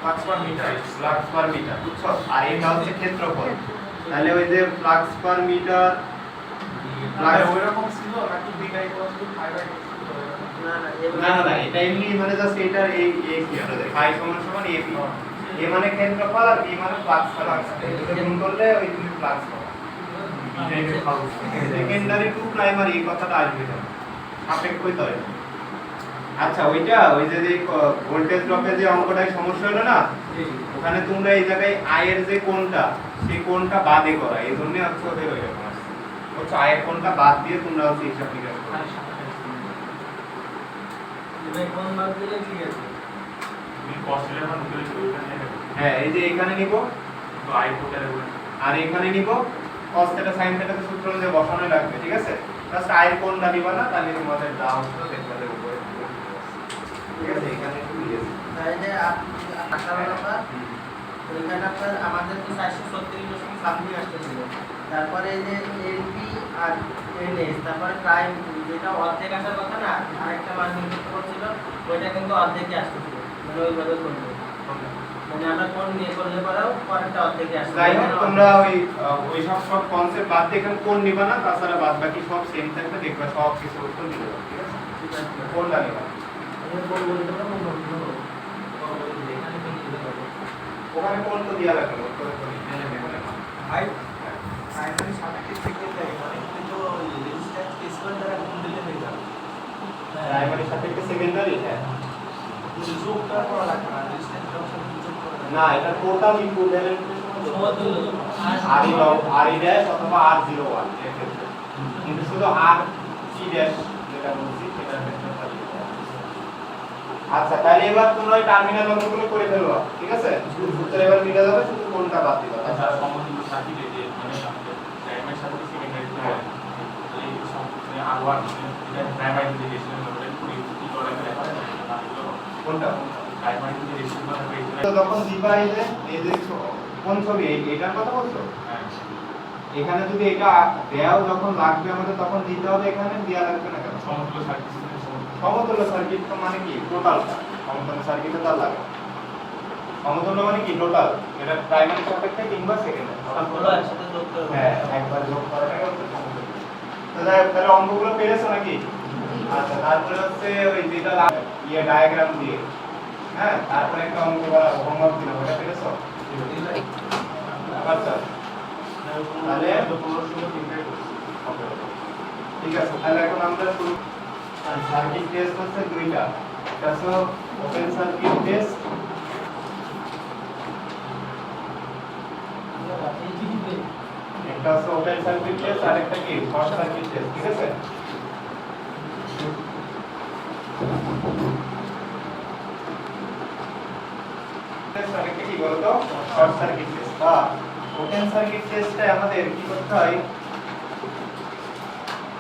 Flux per metre বুঝছো, আর এটা হচ্ছে ক্ষেত্রফল। তাহলে ওই যে ফ্লাক্স পার মিটার ওইরকম ছিল নাকি বিটাই করতে না না না, এটা এমনি মানে জাস্ট এটার এই কি আমাদের ফাই সমান সমান এ বি, এ মানে ক্ষেত্রফল আর বি মানে ফ্লাক্স পার মিটার, এটা গুণ করলে ওই তুমি ফ্লাক্স পাবে। সেকেন্ডারি টু প্রাইমারি এই কথাটা আসবে না, সাপেক্ষই তো। আচ্ছা ওইটা ওই যে ভোল্টেজ ড্রপের যে অঙ্কটায় সমস্যা হলো না, ওখানে তোমরা এই জায়গায় আই এর যে কোণটা, সেই কোণটা বাদে করা, এই জন্য হচ্ছে ওদের ওই রকম আসছে। হচ্ছে আই এর কোণটা বাদ দিয়ে তোমরা হচ্ছে হিসাব নিকাশ করো। কোন বাদ দিলে ঠিক আছে। তুমি কস্টের এখন উঠে ওইখানে হ্যাঁ এই যে এখানে নিব তো আই কোটারে বলে আর এখানে নিব cos θ sin θ কে সূত্র অনুযায়ী বসানো লাগবে, ঠিক আছে। জাস্ট আই এর কোণটা নিবা না, তাহলে তোমাদের যা হচ্ছে দেখতে উপরে, ঠিক আছে। এখানে একটু দিয়েছি তাহলে আঠারো নাম্বার ওইখানে আপনার আমাদের তো 436 সামথিং আসতেছিল, তারপরে এই যে এনপি আর এনএস, তারপরে প্রাইম যেটা অর্ধেক আসার কথা না, আরেকটা মান নির্ণয় করছিল ওইটা কিন্তু অর্ধেকই আসতেছিল, মানে ওইভাবে করবে, মানে আমরা কোন নিয়ে করলে পরেও পরেরটা অর্ধেকই আসবে। যাই হোক তোমরা ওই সব কনসেপ্ট বাদ দিয়ে এখানে কোন নিবা না, তাছাড়া বাদ বাকি সব সেম থাকবে, দেখবা সব কিছু উত্তর দিতে পারবে, ঠিক আছে। ঠিক আছে, কোনটা নিবা আমি বলবো এটা কোন বলবো এখানে কি দিতে হবে ওখানে কোন তো দেয়া লাগবে, উত্তরে তো এখানে নেবে না। ভাই প্রাইমারি সাবজেক্ট সেকেন্ডারি মানে কিন্তু রেজিস্ট্যান্স স্কয়ার দ্বারা গুণ দিলে হয়ে যাবে। প্রাইমারি সাপেক্ষে সেকেন্ডারি, হ্যাঁ কিন্তু যোগটা করা লাগবে না, রেজিস্ট্যান্স অংশ যোগ করা লাগবে না, এটা টোটাল ইকুইভ্যালেন্টের সমতুল্য আর ই ড্যাশ অথবা আর 01 এর ক্ষেত্রে, কিন্তু শুধু আর সি ড্যাশ যেটা বলছি সেটার ক্ষেত্রে খালি। আচ্ছা তাহলে এবার তোমরা ওই টার্মিনাল অঙ্কগুলো করে ফেলবা, ঠিক আছে। সূত্র এবার মিলে যাবে, শুধু কোনটা বাদ দিবা। আচ্ছা সমতুল্য সার্কিট এই যে মানে আমাদের প্রাইমারি সার্কিট সেকেন্ডারি হ্যাঁ। এই সমতুল্য আর1 এটা প্রাইমারি যে রেজিস্ট্যান্স হবে পুরো কি করে লেখা হয় না কোনটা প্রাইমারি যে রেজিস্ট্যান্স হবে তো যখন দিবা এই যে কোন ছবি এটার কথা বলছো, হ্যাঁ এখানে যদি এটা দেয়াও যখন লাগবে আমাদের তখন দিতে হবে, এখানে দেয়া লাগবে না কেন। সমতুল্য সার্কিট সমতুল্য সার্কিট তো মানে কি টোটালটা, সমতুল্য সার্কিটে তার লাগে সমতুল্য মানে কি টোটাল, এটা প্রাইমারি সাপেক্ষে কিংবা সেকেন্ডারি সবগুলো একসাথে যোগ করব। হ্যাঁ একবার যোগ করাটাকে হচ্ছে সমতুল্য। তো যাই হোক, তাহলে অঙ্কগুলো পেরেছো নাকি? আচ্ছা তারপরে হচ্ছে ওই যেটা ডায়াগ্রাম দিয়ে, হ্যাঁ তারপরে একটা অঙ্ক করা হোমওয়ার্ক দিলাম, ওটা পেরেছো? আচ্ছা তাহলে ঠিক আছে, তাহলে এখন আমরা শুরু। সার্কিট টেস্ট হচ্ছে দুইটা, একটা হচ্ছে ওপেন সার্কিট টেস্ট, একটা হচ্ছে ওপেন সার্কিট টেস্ট আর একটা কি শর্ট সার্কিট টেস্ট, ঠিক আছে। টেস্ট আর একটা কি বলতো short circuit test. Open circuit টেস্টে আমাদের কি করতে হয়,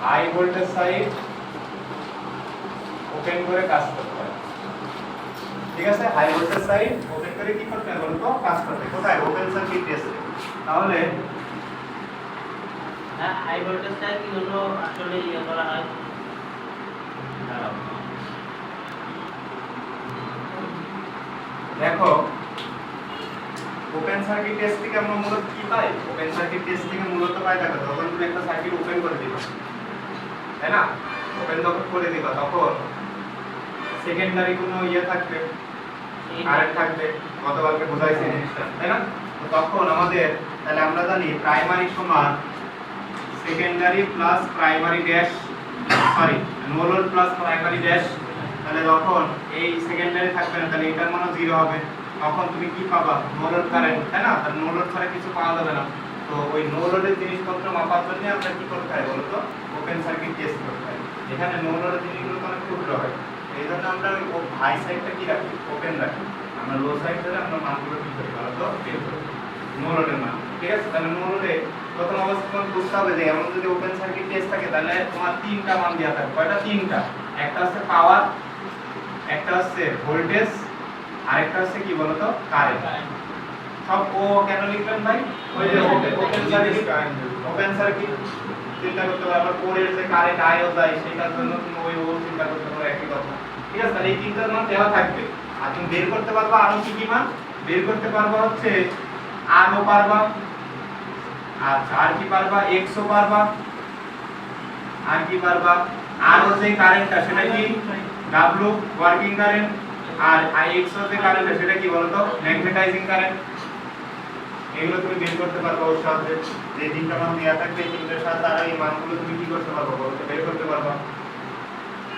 হাই ভোল্টেজ সাইড ওপেন করে কাজ করতে হয়, ঠিক আছে। হাই ভোল্টেজ সাইড ওপেন করে কি করতে হয় বলতো, কাজ করতে হয়। কোথায়? ওপেন সার্কিট টেস্টে। তাহলে হ্যাঁ হাই ভোল্টেজটা কি হলো আসলে ইয়ে করা হয়, দেখো ওপেন সার্কিট টেস্ট থেকে আমরা মূলত কি পাই, ওপেন সার্কিট টেস্ট থেকে মূলত পাই দেখো, যখন তুমি একটা সার্কিট ওপেন করে দিবা, তাই না, ওপেন যখন করে দিবা তখন সেকেন্ডারি কোনো ইয়ে থাকবে, কারেন্ট থাকবে, গতকালকে বোঝাইছে জিনিসটা, তাই না। তো তখন আমাদের তাহলে আমরা জানি প্রাইমারি সমান secondary plus primary dash, sorry no load plus primary dash. তাহলে যখন এই সেকেন্ডারি থাকবে না, তাহলে এটার মানও 0 হবে, তখন তুমি কি পাবা, নো লোড কারেন্ট, তাই না। তাহলে নো লোড ছাড়া কিছু পাওয়া যাবে না। তো ওই নো লোডের জিনিসপত্র মাপার জন্য আমরা কি করতে হয় বলতো, ওপেন সার্কিট টেস্ট করতে হয়। এখানে নো লোডের জিনিসগুলো তো অনেক ক্ষুদ্র হয়, এই জন্য আমরা ওই হাই সাইডটা কি রাখি, ওপেন রাখি। আমরা লো সাইড ধরে আমরা মানগুলো কি করি বলতো, বের করি নো লোডের মান, ঠিক আছে। তাহলে নো লোডে প্রথম অবস্থায় বুঝতে হবে যে এমন যদি ওপেন সার্কিট টেস্ট থাকে তাহলে তোমার তিনটা মান দেওয়া থাকবে। কয়টা? তিনটা। একটা হচ্ছে পাওয়ার, একটা হচ্ছে ভোল্টেজ, আরেকটা হচ্ছে কি বলতো, কারেন্ট। সব ও কেন লিখলেন ভাই, ওই যে ওপেন সার্কিট, ওপেন সার্কিট চিন্তা করতে পারো, আবার কোরের যে কারেন্ট আইও যায় সেটার জন্য তুমি ওই ও চিন্তা করতে পারো, একই কথা, ঠিক আছে। তাহলে এই তিনটার মান দেওয়া থাকবে, আর তুমি বের করতে পারবা আরো কি কি মান, বের করতে পারবা হচ্ছে আর ও পারবা, আচ্ছা আর কি পারবা, এক্স ও পারবা, আর কি পারবা, আর ও যে কারেন্টটা সেটা কি ডাব্লিউ ওয়ার্কিং কারেন্ট, আর এক্স ও যে কারেন্টটা সেটা কি বলতো ম্যাগনেটাইজিং কারেন্ট। এগুলো তুমি বের করতে পারবা ওর সাথে, যে তিনটা মান দেয়া থাকবে এই তিনটার সাথে আর এই মানগুলো তুমি কি করতে পারবা বলতে বের করতে পারবা।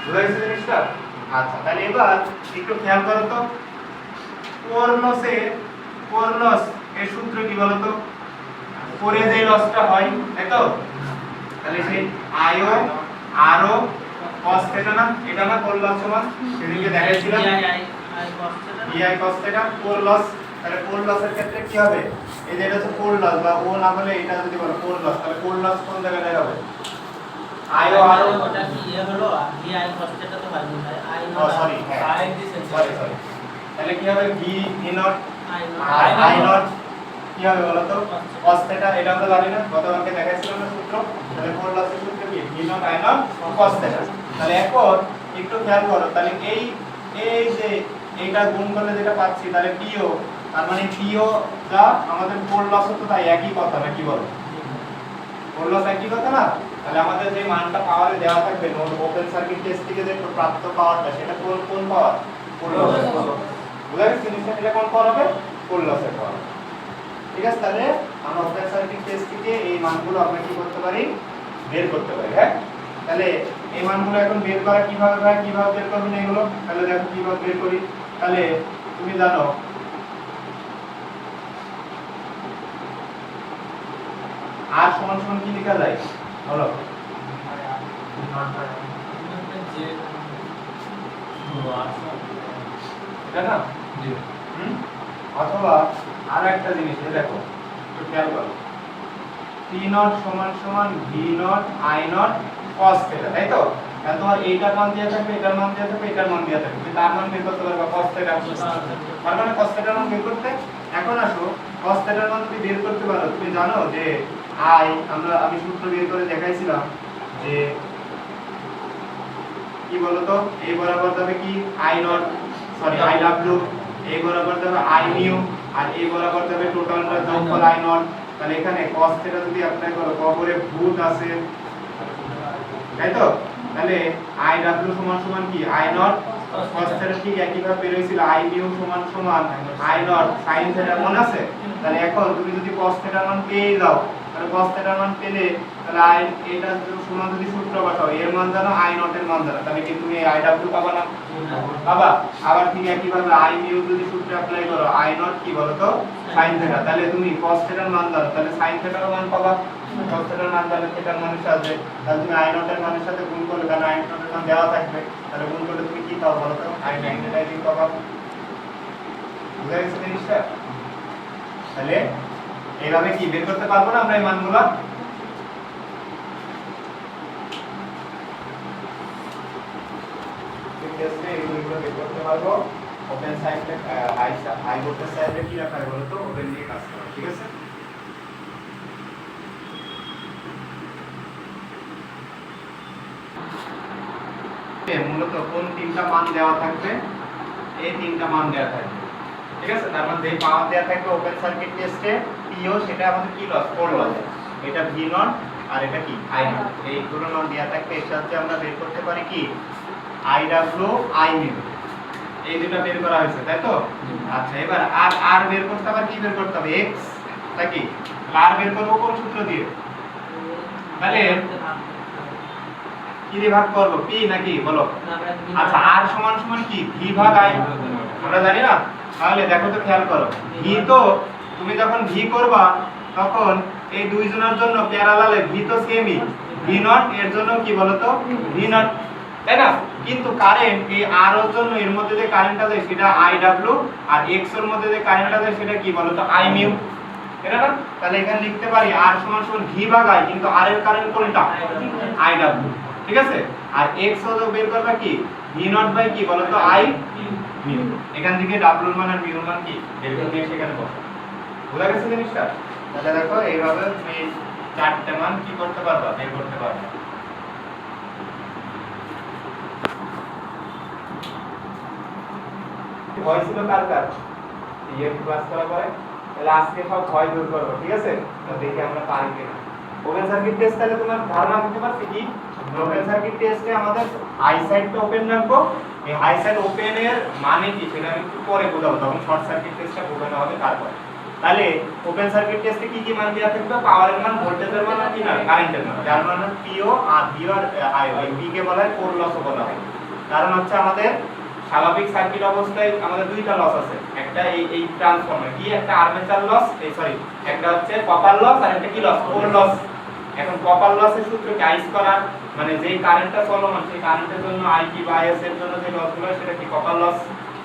বুঝা গেছে জিনিসটা? আচ্ছা তাহলে এবার একটু খেয়াল করো তো, কোর লস এর সূত্র কি বলতো, কোরে যে লসটা হয় তাই তো, তাহলে সেই আইও আরও cos থিটা না, এটা না কোর লস সমান সেদিকে দেখাইছিলাম বিআই cos থিটা কোর লস। তাহলে কোর লসের ক্ষেত্রে কি হবে, এই যে এটা হচ্ছে কোর লস বা ও না বলে এটা যদি বলো কোর লস, তাহলে কোর লস কোন জায়গায় হবে, আইও আরও ওটা কি ইয়ে হলো বিআই cos থিটা তো হয় না আই ও সরি আই দিছেন সরি তাহলে কি হবে V naught I I not কি হবে বলো তো cos থিটা, এটা আমরা জানি না গতকালকে দেখাইছিলাম না সূত্র, তাহলে কোর লসের সূত্র কি V naught I not cos theta. তাহলে এখন একটু খেয়াল করো, তাহলে এই যে এইটা গুণ করলে যেটা পাচ্ছি তাহলে পিও, তার মানে পিও যা আমাদের কোর লস তো তাই একই কথা নাকি বলো, কোর লস একই কথা না। তাহলে আমাদের যে মানটা পাওয়ারে দেওয়া থাকবে নোট ওপেন সার্কিট টেস্ট থেকে যে প্রাপ্ত পাওয়ারটা সেটা কোন পাওয়ার, কোর লসের পাওয়ার। বুঝা গেছে জিনিসটা, এটা কোন পাওয়ার হবে, কোর লসের পাওয়ার। ঠিক আছে, তাহলে আমরা ওপেন সার্কিট টেস্ট থেকে এই মানগুলো আমরা কি করতে পারি, বের করতে পারি। হ্যাঁ তাহলে এই মানগুলো এখন বের করা কিভাবে হয়, কিভাবে বের করবেন এগুলো, তাহলে দেখো কিভাবে বের করি। তাহলে তুমি জানো আর সমান সমান কি লেখা যায় বলো, এটা না অথবা আর একটা জিনিস দেখো একটু খেয়াল করো, পি নট সমান সমান V naught I not cos theta, তাই তো। তাহলে তোমার এইটার মান দেওয়া থাকবে, এটার মান দেওয়া থাকবে, এটার মান দেওয়া থাকবে, তুমি তার মান বের করতে পারবে cos থিটা, তার মানে cos থিটার মান বের করতে। এখন আসো cos থিটার মান যদি বের করতে পারো, তুমি জানো যে আমি সূত্র বের করে দেখাইছিলাম যে কি বলতো, এই বরাবর যাবে কি I not sorry I W, এই বরাবর যাবে আই মিউ, আর এই বরাবর যাবে টোটালটা যোগফল আই নট। তাহলে এখানে cos থিটা যদি অ্যাপ্লাই করো কবরে ভূত আছে তাই তো, তাহলে আই ডাব্লিউ সমান সমান কি আই নট cos থিটা, ঠিক একই ভাবে বের হইছিল আই মিউ সমান সমান আই নট sin থিটা, মনে আছে। তাহলে এখন তুমি যদি cos থিটার মান পেয়ে যাও, তাহলে cos থিটার মান পেলে তাহলে আই এটা সমান যদি সূত্র বসাও, এর মান জানো আই নট এর মান জানো, তাহলে কি তুমি আই ডাব্লিউ পাবা না, পাবা। আবার ঠিক একই ভাবে আই মিউ যদি সূত্র অ্যাপ্লাই করো আই নট কি বলো তো sin থিটা, তাহলে তুমি cos থিটার মান জানো, তাহলে sin থিটার মান পাবা, cos থিটার মান জানলে থিটার মানের সাথে তাহলে তুমি আই নট এর মানের সাথে গুণ করলে, কারণ আই নট এর মান দেওয়া থাকবে, তাহলে গুণ করলে তুমি কি পাও বলো তো আই ম্যাগনেটাইজিং পাবা। বুঝা গেছে জিনিসটা? তাহলে এইভাবে কি বের করতে পারবো না আমরা এই মানগুলো, এগুলো বের করতে পারবো। ওপেন সাইডে হাই ভোল্টেজ সাইডে কি রাখা হয় বলো তো, ওপেন দিয়ে কাজ করা, ঠিক আছে। মূলত কোন তিনটা মান দেওয়া থাকবে, এই তিনটা মান দেওয়া থাকবে, ঠিক আছে। তার মানে যেই পাওয়ার দেওয়া থাকবে ওপেন সার্কিট টেস্টে পিও, সেটা আমাদের কি লস, কোর লস, এটা ভি নট আর এটা কি আই নট, এই দুটো মান দেওয়া থাকবে। এর সাথে আমরা বের করতে পারি কি আই ডাব্লিউ আই মিউ, এই দুটো বের করা হয়েছে তাই তো। আচ্ছা এবার আর বের করতে হবে, কি বের করতে হবে x নাকি, আর বের করব কোন সূত্র দিয়ে, তাহলে কি দিয়ে ভাগ করব, p নাকি বলো। আচ্ছা r সমান সমান কি v ভাগ i, আমরা জানি না। তাহলে দেখো তো খেয়াল করো, v তো তুমি যখন v করবা তখন এই দুই জনের জন্য প্যারালালে v তো সেমই, v নট এর জন্য কি বলো তো v নট, তাই না। কিন্তু কারেন্ট এই আর এর জন্য এর মধ্যে যে কারেন্টটা যায় সেটা আই ডাব্লিউ, আর এক্স এর মধ্যে যে কারেন্টটা যায় সেটা কি বলো তো আই মিউ, এটা না। তাহলে এখানে লিখতে পারি আর সমান সমান ভি ভাগ আই, কিন্তু আর এর কারেন্ট কোনটা আই ডাব্লিউ, ঠিক আছে। আর এক্স ও বের করবে কি ভি নট বাই কি বলো তো আই মিউ, এখান থেকে ডাব্লিউ এর মান আর মিউ এর মান কি বের করে নিয়ে সেখানে বসো। বুঝা গেছে জিনিসটা? তাহলে দেখো এইভাবে তুমি চারটি মান কি করতে পারবা, বের করতে পারবা। ভয় ছিল কার কার, ইএফ ক্লাস করার পরে তাহলে আজকে সব ভয় দূর করবো, ঠিক আছে? তো দেখি আমরা পারি কিনা। ওপেন সার্কিট টেস্ট তাহলে তোমার ধারণা দিতে পারছি কি ওপেন সার্কিট টেস্টে আমাদের হাই সাইডটা ওপেন রাখবো। এই হাই সাইড ওপেন এর মানে কি সেটা আমি একটু পরে বোঝাবো, তখন শর্ট সার্কিট টেস্টটা বোঝানো হবে তারপর। তাহলে ওপেন সার্কিট টেস্টে কি কি মান দেওয়া থাকবে? পাওয়ারের মান, ভোল্টেজের মান আর কি না কারেন্টের মান, যার মান পিও আর ভিও আর আই, ওই পি কে বলা হয় কোর লসও বলা হয়। কারণ হচ্ছে আমাদের স্বাভাবিক সার্কিট অবস্থায় আমাদের দুইটা লস আছে, একটা এই ট্রান্সফরমার কি, একটা আর্মেচার লস, এই সরি একটা হচ্ছে কপার লস আর একটা কি লস, কোর লস। এখন কপার লসের সূত্র কি আই স্কয়ার, মানে যেই কারেন্টটা চলমান সেই কারেন্টের জন্য আই কি বা আইএস এর জন্য যে লসগুলো সেটা কি কপার লস,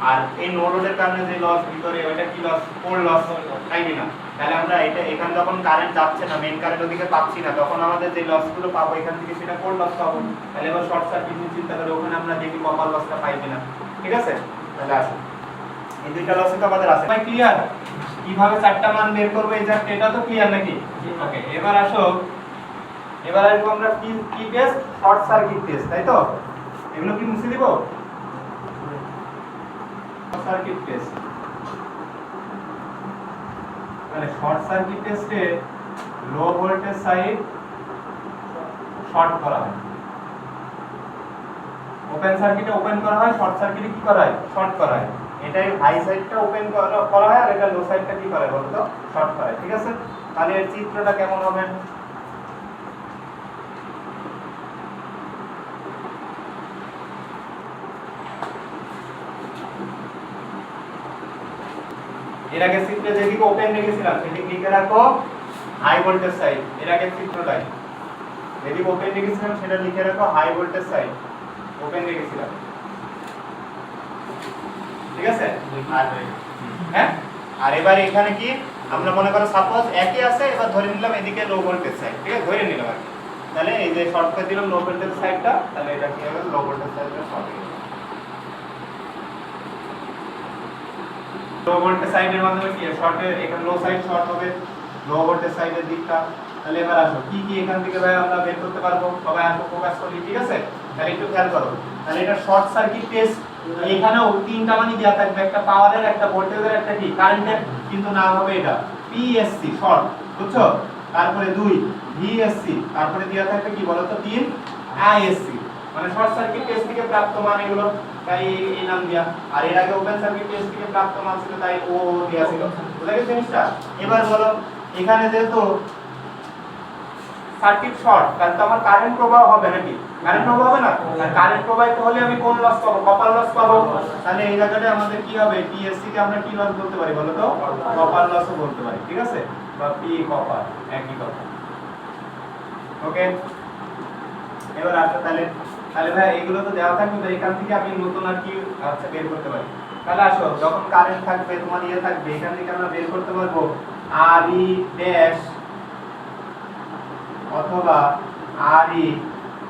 আর এই নো লোডের কারণে যে লস ভিতরে ওইটা কি লস, কোর লস, তাই কি না? তাহলে আমরা এটা এখানে যখন কারেন্ট যাচ্ছে না, মেইন কারেন্ট ওদিকে পাচ্ছি না, তখন আমাদের যে লসগুলো পাবো এখান থেকে সেটা কোর লস পাবো। তাহলে এবার শর্ট সার্কিট নিয়ে চিন্তা করে ওখানে আমরা দেখি কপার লসটা পাই কিনা, ঠিক আছে? তাহলে আসুন এই দুইটা লসই তো আমাদের আছে, ভাই ক্লিয়ার? কিভাবে চারটা মান বের করব এই জাস্ট এটা তো ক্লিয়ার নাকি? ওকে, এবার আসো, এবার আসবো আমরা কি টেস্ট, শর্ট সার্কিট টেস্ট, তাই তো? এগুলো কি মুছে দিব? শর্ট সার্কিট টেস্ট মানে শর্ট সার্কিট টেস্টে লো ভোল্টেজ সাইড শর্ট করা হয়, ওপেন সার্কিটে ওপেন করা হয়, শর্ট সার্কিটে কি করা হয়, শর্ট করা হয়। এটাই হাই সাইডটা ওপেন করা হয় আর এটা লো সাইডটা কি করে বলতো, শর্ট করা হয়, ঠিক আছে? তাহলে এর চিত্রটা কেমন হবে? এর আগে চিত্রে যেদিকে ওপেন রেখেছিলাম সেদিকে লিখে রাখো হাই ভোল্টেজ সাইড, এর আগে চিত্রটাই যেদিকে ওপেন রেখেছিলাম সেটা লিখে রাখো হাই ভোল্টেজ সাইড, ওপেন রেখেছিলাম, ঠিক আছে? আর হ্যাঁ, আর এবার এখানে কি আমরা মনে করো সাপোজ একই আছে, এবার ধরে নিলাম এদিকে লো ভোল্টেজ সাইড, ঠিক আছে? ধরে নিলাম আর কি। তাহলে এই যে শর্ট করে দিলাম লো ভোল্টেজ সাইডটা, তাহলে এটা কি হবে, লো ভোল্টেজ সাইডটা শর্ট হয়ে গেল। লো ভোল্টেজ সাইডের মাধ্যমে কি শর্টে, এখানে লো সাইড শর্ট হবে, লো ভোল্টেজ সাইডের দিকটা। তাহলে এবার আসো কি কি এখান থেকে ভাই আমরা বের করতে পারবো, সবাই আসো ফোকাস করি, ঠিক আছে? তাহলে একটু খেয়াল করো, তাহলে এটা শর্ট সার্কিট টেস্ট। এখানেও তিনটা মানই দেয়া থাকবে, একটা পাওয়ারের, একটা ভোল্টেজের, একটা কি কারেন্টের, কিন্তু নাম হবে এটা পিএসসি শর্ট, বুঝছো? তারপরে 2 ভিএসসি, তারপরে দেয়া থাকবে কি বলতো 3 আইএসসি, মানে শর্ট সার্কিট টেস্ট থেকে প্রাপ্ত মান এগুলো, তাই এই নাম দেয়া। আর এর আগে ওপেন সার্কিট টেস্ট থেকে প্রাপ্ত মান ছিল তাই ও দেয়া ছিল, বুঝা গেছে জিনিসটা? এবার বলো এখানে যেহেতু সার্কিট শর্ট তাহলে তো আমার কারেন্ট প্রবাহ হবে নাকি, কারেন্ট প্রবাহ হবে না? আর কারেন্ট প্রবাহিত হলে আমি কোন লস পাবো, কপার লস পাবো। তাহলে এই জায়গাটায় আমাদের কি হবে, পিএসসি কে আমরা কি লস বলতে পারি বলো তো, কপার লসও বলতে পারি, ঠিক আছে? বা পি কপার, একই কথা। ওকে, এবার আসো তাহলে ভাই এগুলো তো দেওয়া থাকবে, তো এখান থেকে আমি নতুন আর কি আচ্ছা বের করতে পারি। তাহলে আসো যখন কারেন্ট থাকবে তোমার ইয়ে থাকবে, এখান থেকে আমরা বের করতে পারবো আর ই ড্যাশ অথবা আর ই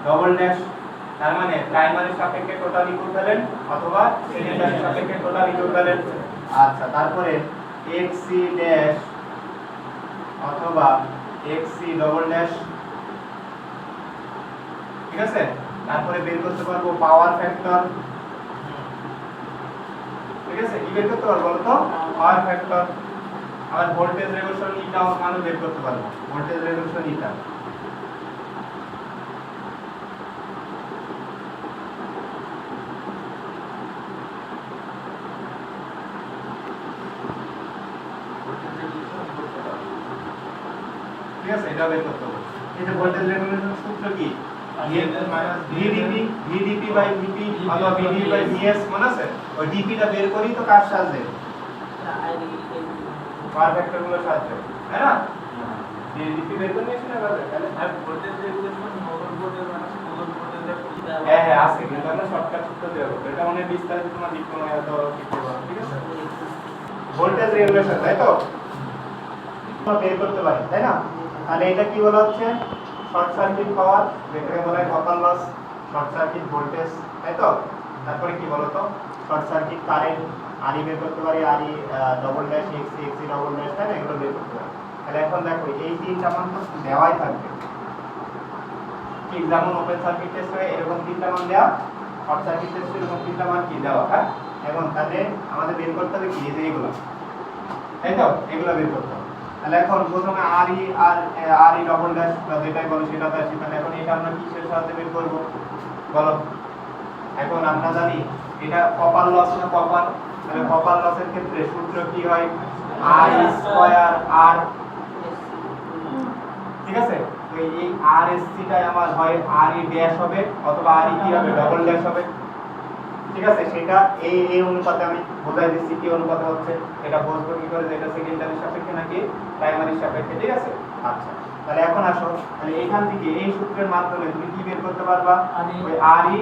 ডবল ড্যাশ, তার মানে প্রাইমারি সাপেক্ষে টোটাল ইকুইভ্যালেন্ট অথবা সেকেন্ডারি সাপেক্ষে টোটাল ইকুইভ্যালেন্ট। আচ্ছা, তারপরে এক্সসি ড্যাশ অথবা এক্সসি ডবল ড্যাশ, ঠিক আছে? তারপরে বের করতে পারবো পাওয়ার ফ্যাক্টর, ঠিক আছে? কি বের করতে পারবো বলো তো, পাওয়ার ফ্যাক্টর। আর ভোল্টেজ রেগুলেশন ইটা মানও বের করতে পারবো, ভোল্টেজ রেগুলেশন ইটা। ঠিক আছে, এটা বের করতে হবে। এই যে ভোল্টেজ রেগুলেশন সূত্র কি, VDP বাই VP অথবা VDP বাই VS, মনে আছে? ওই DP টা বের করি তো কার সাহায্যে, পাওয়ার ফ্যাক্টর গুলোর সাহায্যে, তাই না? DP বের করে নিয়েছি না এবারে, তাহলে আর ভোল্টেজ রেগুলেশন নোড ভোল্টেজ মানে নোড ভোল্টেজের হ্যাঁ হ্যাঁ আছে, কিন্তু আমরা শর্টকাট সূত্র দেব, এটা অনেক বিস্তারিত তোমার ডিপ্লোমায় হয়তো শিখতে পারো, ঠিক আছে? ভোল্টেজ রেগুলেশন, তাই তো আমরা বের করতে পারি, তাই না? তাহলে এটা কি বলা হচ্ছে, শর্ট সার্কিট পাওয়ার, যেটাকে বলা হয় copper loss, short circuit voltage, তাই তো? তারপরে কি বলতো, শর্ট সার্কিট কারেন্ট আরই বের করতে পারি, আরই ডবল ড্যাশ এক্সি, এক্সি ডবল ড্যাশ, তাই না? এগুলো বের করতে পারি। তাহলে এখন দেখো এই তিনটা মান তো দেওয়াই থাকবে, ঠিক যেমন ওপেন সার্কিট টেস্ট হয় এরকম তিনটা মান দেওয়া, শর্ট সার্কিট টেস্ট এরকম তিনটা মান কি দেওয়া, হ্যাঁ? এখন তাহলে আমাদের বের করতে হবে কি, এই যে এগুলো তাই তো এগুলো বের করতে হবে। তাহলে এখন প্রথমে আর ই ডবল ড্যাশ বা যেটাই বলো সেটাতে আসি। তাহলে এখন এটা আমরা কিসের সাথে বের করব বলো? এখন আমরা জানি এটা কপার লস না কপার, তাহলে কপার লসের ক্ষেত্রে সূত্র কি হয়? আর স্কয়ার আর, ঠিক আছে? তো এই আর এস টাই আমার হয় আর ই ড্যাশ হবে অথবা আর ই কি হবে ডবল ড্যাশ হবে, ঠিক আছে? সেটা এই অনুপাতে আমি বোঝাই দিচ্ছি কি অনুপাতে হচ্ছে, এটা বুঝবো কি করে যে এটা সেকেন্ডারির সাপেক্ষে নাকি প্রাইমারির সাপেক্ষে, ঠিক আছে? আচ্ছা, তাহলে এখন আসো, তাহলে এখান থেকে এই সূত্রের মাধ্যমে তুমি কি বের করতে পারবা? ওই আর ই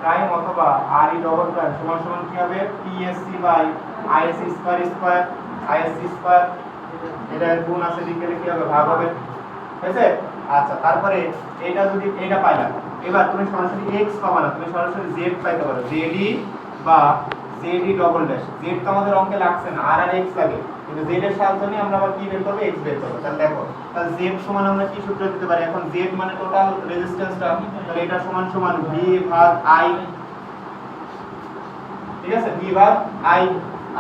প্রাইম অথবা আর ই ডবল প্রাইম সমান সমান কি হবে? PSC by ISC square square ISC square, এটা গুণ আছে দিকে কি হবে ভাগ হবে, ঠিক আছে? আচ্ছা, তারপরে এটা যদি এটা পাইলা, এবার তুমি সরাসরি x পাবা না, তুমি সরাসরি z পাইতে পারো, zd বা zd ডবল ড্যাশ। z তো আমাদের অঙ্কে লাগছে না, আর x লাগে, কিন্তু z এর সাহায্য নিয়ে আমরা আবার কি বের করব? x বের করব। তাহলে দেখো, তাহলে z সমান আমরা কি সূত্র দিতে পারি? এখন z মানে টোটাল রেজিস্ট্যান্সটা, তাহলে এটা সমান সমান v ভাগ i, ঠিক আছে? v ভাগ i।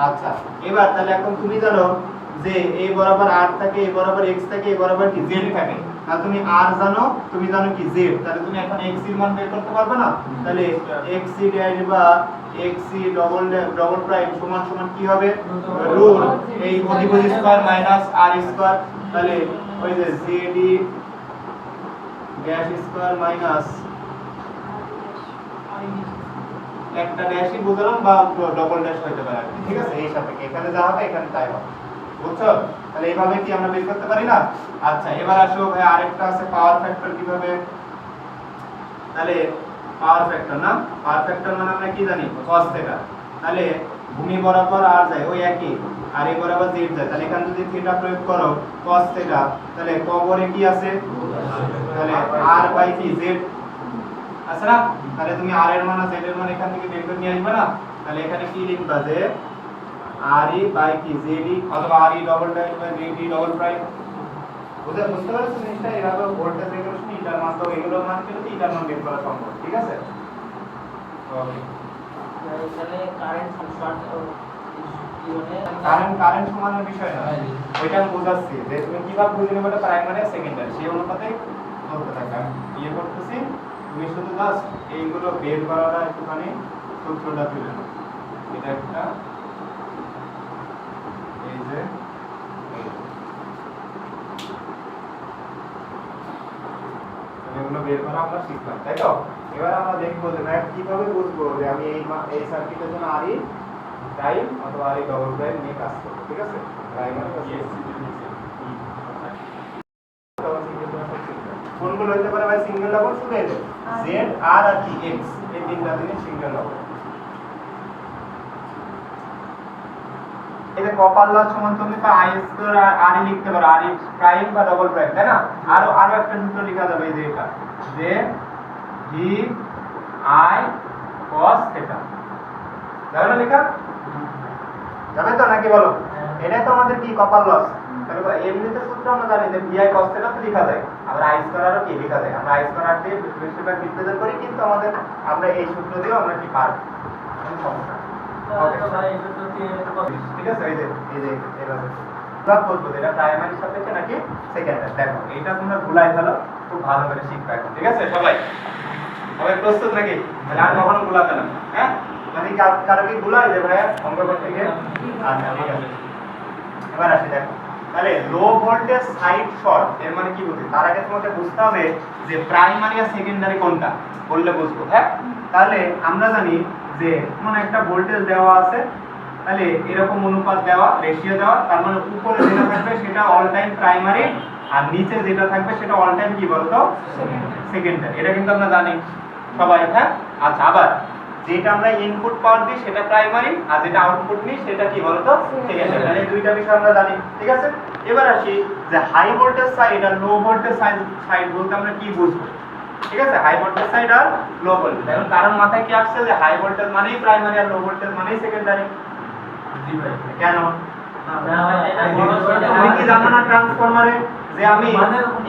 আচ্ছা, এবার তাহলে এখন তুমি জানো যে এই বরাবর r থাকে, এই বরাবর x থাকে, এই বরাবর কি z থাকে। আর তুমি r জানো, তুমি জানো কি z, তাহলে তুমি এখন x এর মান বের করতে পারবে না? তাহলে x ডিভাইড বা x ডবল প্রাইম সমান সমান কি হবে? রুট এই অধিপতি স্কয়ার মাইনাস r স্কয়ার, তাহলে ওই যে zd ড্যাশ স্কয়ার মাইনাস একটা ড্যাশই বুঝলাম বা ডবল ড্যাশ হতে পারে, ঠিক আছে? এই সাথে এখানে যা হবে এখানে তাই হবে, বুঝছো? তাহলে এইভাবে কি আমরা বের করতে পারি না? আচ্ছা, এবার আসো ভাই আরেকটা আছে পাওয়ার ফ্যাক্টর কিভাবে? তাহলে পাওয়ার ফ্যাক্টর না, পাওয়ার ফ্যাক্টর মানে আমরা কি জানি cos থিটা, তাহলে ভূমি বরাবর আর যায় ওই একই, আর এই বরাবর z যায়, তাহলে এখানে যদি থিটা প্রয়োগ করো cos থিটা, তাহলে কবরে কি আছে? তাহলে r বাই কি z আছে না? তাহলে তুমি r এর মান আর z এর মান এখান থেকে বের করে নিয়ে আসবে না? তাহলে এখানে কি লিখবা যে RE বাই কি ZD অথবা RE double dash by ZD double prime. বুঝতে পারছো জিনিসটা? এভাবে ভোল্টেজ রেগুলেশন ইটার মান তো এগুলোর মান কিন্তু ইটার মান বের করা সম্ভব, ঠিক আছে? ওকে, তাহলে কারেন্ট শর্ট কি মানে কারেন্ট সমানের বিষয় না, ওইটা আমি বোঝাচ্ছি যে তুমি কিভাবে বুঝে নেবে এটা প্রাইমারি আর সেকেন্ডারি সেই অনুপাতে চলতে থাকে। আমি ইয়ে করতেছি, তুমি শুধু জাস্ট এইগুলো বের করাটা একটুখানি সূত্রটা তুলে নাও। এটা একটা এই যে এগুলো বের করা আমরা শিখলাম, তাই তো? এবার আমরা দেখবো যে ম্যাথ কিভাবে বুঝবো যে আমি এই সার্কিটের জন্য আরই প্রাইম অথবা আরই ডবল প্রাইম নিয়ে কাজ করব, ঠিক আছে? প্রাইমারি কোনগুলো হতে পারে ভাই? সিঙ্গেল ডাবল শুধু এই জেড আর কি এক্স, এই তিনটা দিনে সিঙ্গেল ডাবল। এই যে কপার লস সমান তুমি তো আই স্কয়ার আর আর লিখতে পারো, আর প্রাইম বা ডবল প্রাইম, তাই না? আরো একটা সূত্র লেখা যাবে এই যে এটা, যে ভি আই cos থিটা, যাবে না লেখা? যাবে তো নাকি বলো? এটা তো আমাদের কি কপার লস, তাহলে এমনিতে সূত্র আমরা জানি যে ভি আই cos থিটা তো লেখা যায়, আবার আই স্কয়ার আরও কি লেখা যায়, আমরা আই স্কয়ার দিয়ে বেশিরভাগ রিপ্রেজেন্ট করি, কিন্তু আমাদের আমরা এই সূত্র দিয়েও আমরা কি পারব, কোনো সমস্যা নেই। ঠিক আছে? এই যে এইভাবে সব বলবো এটা প্রাইমারি সাবজেক্টে নাকি সেকেন্ডারি। দেখো এইটা তোমরা ভুলাই ফেলো, খুব ভালো করে শিখবে এখন, ঠিক আছে? সবাই প্রস্তুত নাকি? তাহলে আর কখনো ভুলাবে না, হ্যাঁ? মানে কারো কি ভুলাই যে ভাই অঙ্ক করতে গিয়ে? আচ্ছা, ঠিক আছে, এবার আসি। দেখো তাহলে লো ভোল্টেজ সাইড শর্ট এর মানে কি বুঝি? তার আগে তোমাকে বুঝতে হবে যে প্রাইমারি আর সেকেন্ডারি কোনটা, বললে বুঝবো, হ্যাঁ? তাহলে আমরা জানি যে কোন একটা ভোল্টেজ দেওয়া আছে, তাহলে এরকম অনুপাত দেওয়া, রেশিও দেওয়া, তার মানে উপরে যেটা থাকবে সেটা অল টাইম প্রাইমারি আর নিচে যেটা থাকবে সেটা অল টাইম কি বলতো সেকেন্ডারি। এটা কিন্তু আমরা জানি সবাই, হ্যাঁ? আচ্ছা, আবার যেটা আমরা ইনপুট পাওয়ার দিই সেটা প্রাইমারি আর যেটা আউটপুট নিই সেটা কি বলতো সেকেন্ডারি। তাহলে এই দুইটা বিষয় আমরা জানি, ঠিক আছে? এবার আসি যে হাই ভোল্টেজ সাইড আর লো ভোল্টেজ সাইড বলতে আমরা কি বুঝবো, ঠিক আছে? হাই ভোল্টেজ সাইড আর লো ভোল্টেজ, এখন কারণ মাথায় কি আসছে যে হাই ভোল্টেজ মানেই প্রাইমারি আর লো ভোল্টেজ মানেই সেকেন্ডারি। কেন? তুমি কি জানো না ট্রান্সফরমারে যে আমি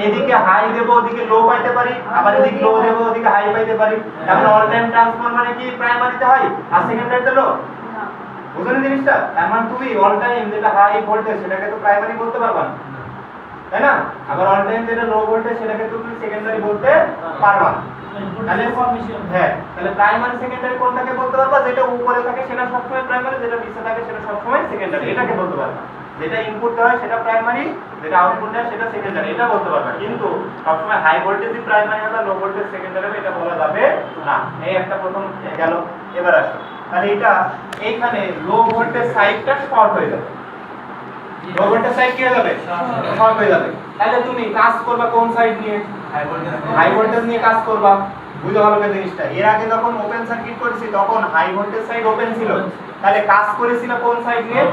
এদিকে হাই দেব ওদিকে লো পাইতে পারি, আবার এদিকে লো দেব ওদিকে হাই পাইতে পারি, তাহলে অল টাইম ট্রান্সফরমারে কি প্রাইমারিতে হয় আর সেকেন্ডারিতে লো? বুঝলেন জিনিসটা? তার মানে তুমি অল টাইম যেটা হাই ভোল্টেজ সেটাকে তো প্রাইমারি বলতে পারবা না, তাই না? আবার অল টাইম যেটা লো ভোল্টেজ সেটাকে তো তুমি সেকেন্ডারি বলতে পারবা না। তাহলে হ্যাঁ, তাহলে প্রাইমারি সেকেন্ডারি কোনটাকে বলতে পারবা? যেটা উপরে থাকে সেটা সবসময় প্রাইমারি, যেটা নিচে থাকে সেটা সবসময় সেকেন্ডারি, এটাকে বলতে পারবা। যেটা ইনপুট হয় সেটা প্রাইমারি, যেটা আউটপুট হয় সেটা সেকেন্ডারি, এটা বলতে পারবা। কিন্তু সবসময় হাই ভোল্টেজই প্রাইমারি হবে, লো ভোল্টেজ সেকেন্ডারি হবে, এটা বলা যাবে না। এই একটা প্রথম গেল। এবার আসো, তাহলে এটা এইখানে লো ভোল্টেজ সাইডটা শর্ট হয়ে যাবে। লো ভোল্টেজ সাইড কি হয়ে যাবে? শর্ট হয়ে যাবে। তাহলে তুমি কাজ করবা কোন সাইড নিয়ে? হাই ভোল্টেজ নিয়ে কাজ করবা। বুঝতে ভালো করে জিনিসটা। এর আগে যখন ওপেন সার্কিট করেছি তখন হাই ভোল্টেজ সাইড ওপেন ছিল, তাহলে কাজ করেছিল কোন সাইড নিয়ে?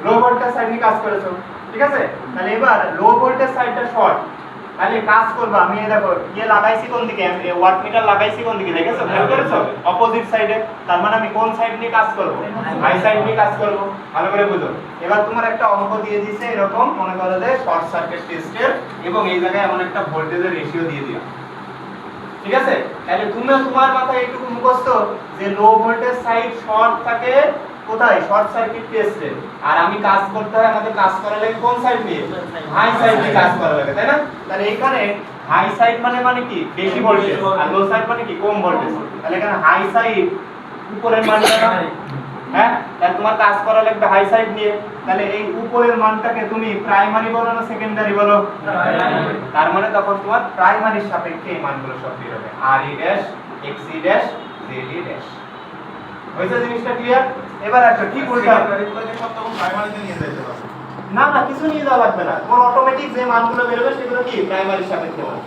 লো ভোল্টেজ সাইড নিয়ে কাজ করেছো, ঠিক আছে? তাহলে এবার লো ভোল্টেজ সাইডটা শর্ট, তাহলে কাজ করবা। আমি এই দেখো ইয়ে লাগাইছি কোন দিকে, ওয়াট মিটার লাগাইছি কোন দিকে, দেখেছো? খেয়াল করেছো? অপোজিট সাইডে। তার মানে আমি কোন সাইড নিয়ে কাজ করব? হাই সাইড নিয়ে কাজ করব। ভালো করে বুঝো। এবার তোমার একটা অঙ্ক দিয়ে দিয়েছে এরকম, মনে করো যে শর্ট সার্কিট টেস্টের, এবং এই জায়গায় এমন একটা ভোল্টেজের রেশিও দিয়ে দিলাম, ঠিক আছে? তাহলে তুমি তোমার মাথায় একটু মুখস্থ যে লো ভোল্টেজ সাইড শর্ট থাকে কোথায়? শর্ট সার্কিট টেস্টে। আর আমি কাজ করতে হয়, আমাদের কাজ করা লাগে কোন সাইড নিয়ে? হাই সাইড নিয়ে কাজ করা লাগে, তাই না? তাহলে এখানে হাই সাইড মানে কি? বেশি ভোল্টেজ, আর লো সাইড মানে কি? কম ভোল্টেজ। তাহলে এখানে হাই সাইড উপরের মানটা না, হ্যাঁ, তাহলে তোমার কাজ করা লাগবে হাই সাইড নিয়ে। তাহলে এই উপরের মানটাকে তুমি প্রাইমারি বলো না সেকেন্ডারি বলো? তার মানে তখন তোমার প্রাইমারির সাপেক্ষে এই মানগুলো সব বের হবে, আর ই ড্যাশ, এক্স ই ড্যাশ, জেড ই ড্যাশ। হয়েছে জিনিসটা ক্লিয়ার? এবার আসো ঠিক উল্টা। না না, কিছু নিয়ে যাওয়া লাগবে না, তোমার অটোমেটিক যে মানগুলো বের হবে সেগুলো কি প্রাইমারির সাপেক্ষে হবে।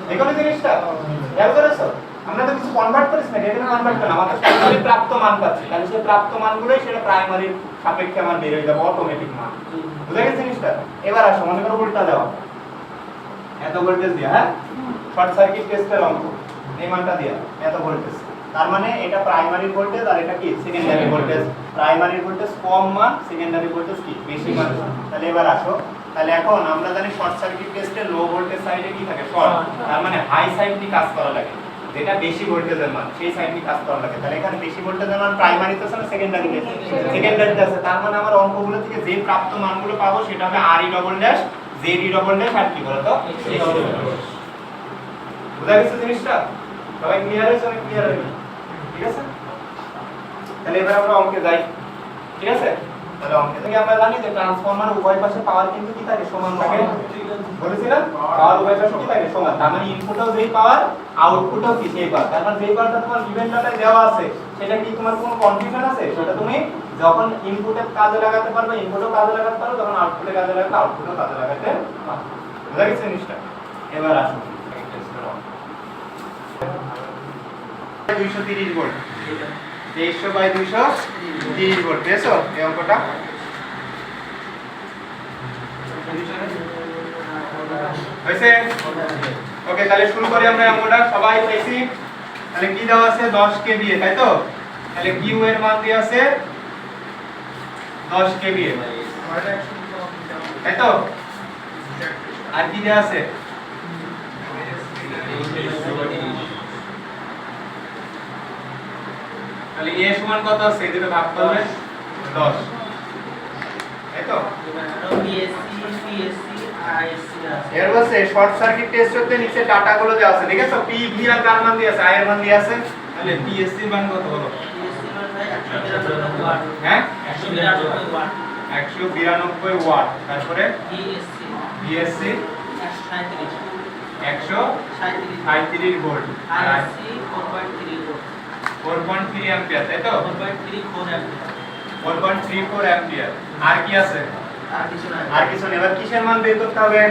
দেখো জিনিসটা খেয়াল করেছো? আমরা তো কিছু কনভার্ট করিস না, এখানে কনভার্ট করলাম, আমাদের প্রাইমারি প্রাপ্ত মান পাচ্ছি, তাহলে সেই প্রাপ্ত মানগুলোই সেটা প্রাইমারির সাপেক্ষে মান বের হয়ে যাবে, অটোমেটিক মান। বুঝা গেছে জিনিসটা? এবার আসো, মনে করো উল্টা দেওয়া, এত ভোল্টেজ দিয়া, হ্যাঁ, শর্ট সার্কিট টেস্টের অঙ্ক, এই মানটা দিয়া এত ভোল্টেজ, তার মানে এটা প্রাইমারি ভোল্টেজ আর এটা কি সেকেন্ডারি ভোল্টেজ। প্রাইমারি ভোল্টেজ কম মান, সেকেন্ডারি ভোল্টেজ কি বেশি মান। তাহলে এবার আসো, তাহলে এখন আমরা জানি শর্ট সার্কিট টেস্টে লো ভোল্টেজ সাইডে কি থাকে? শর্ট। তার মানে হাই সাইড নিয়ে কাজ করা লাগে, যেটা বেশি ভোল্টেজের মান সেই সাইড নিয়ে কাজ করা লাগে। তাহলে এখানে বেশি ভোল্টেজের মান প্রাইমারিতে আছে না সেকেন্ডারিতে? সেকেন্ডারিতে আছে। তার মানে আমার অঙ্কগুলো থেকে যে প্রাপ্ত মানগুলো পাবো সেটা হবে আর E double dash, Z E double dash, আর কি বলতো? বুঝা গেছে জিনিসটা? সবাই ক্লিয়ার হয়েছে? অনেক ক্লিয়ার হয়েছে, ঠিক আছে? তাহলে এবার আমরা অঙ্কে যাই, ঠিক আছে? তাহলে অঙ্কে থেকে আমরা জানি যে ট্রান্সফরমার উভয় পাশে পাওয়ার কিন্তু কি থাকে? সমান থাকে। বলেছি না? পাওয়ার উভয় পাশে কি থাকে? সমান। তার মানে ইনপুটও যেই পাওয়ার, আউটপুটও কি সেই পাওয়ার। তার মানে যেই পাওয়ারটা তোমার গিভেন ডাটায় দেওয়া আছে সেটা কি তোমার কোনো কনফিউশন আছে? সেটা তুমি যখন ইনপুটে কাজে লাগাতে পারবে, ইনপুটও কাজে লাগাতে পারবে, যখন আউটপুটে কাজে লাগাতে, আউটপুটও কাজে লাগাতে পারবে। বুঝা গেছে জিনিসটা? এবার আসুন 230 ভোল্ট, 2300/230 ভোল্ট, পেয়েছো এই অঙ্কটা? হয়েছে? ওকে, তাহলে শুরু করি আমরা অঙ্কটা। সবাই পাইছি? তাহলে কি দেওয়া আছে? 10 কেভিএ, তাই তো? তাহলে কিউ এর মান দেওয়া আছে 10 কেভিএ, তাই তো? আর কি দেওয়া আছে? তাহলে এ সমান কত আছে? এই দুটো ভাগ করলে 10, তাই তো? এর বলছে শর্ট সার্কিট টেস্ট করতে নিচে ডাটা গুলো দেওয়া আছে, ঠিক আছে? পি ভি আর কার মান দেওয়া আছে? আই এর মান দেওয়া আছে। তাহলে পিএসসি এর মান কত হলো? হ্যাঁ, 192 ওয়াট। তারপরে ভিএসসি 137 ভোল্ট, আর 4.3 অ্যাম্পিয়ার, তাই তো? 4.34 অ্যাম্পিয়ার। আর কি আছে? আর কিছু নেই। এবার কিসের মান বের করতে হবে?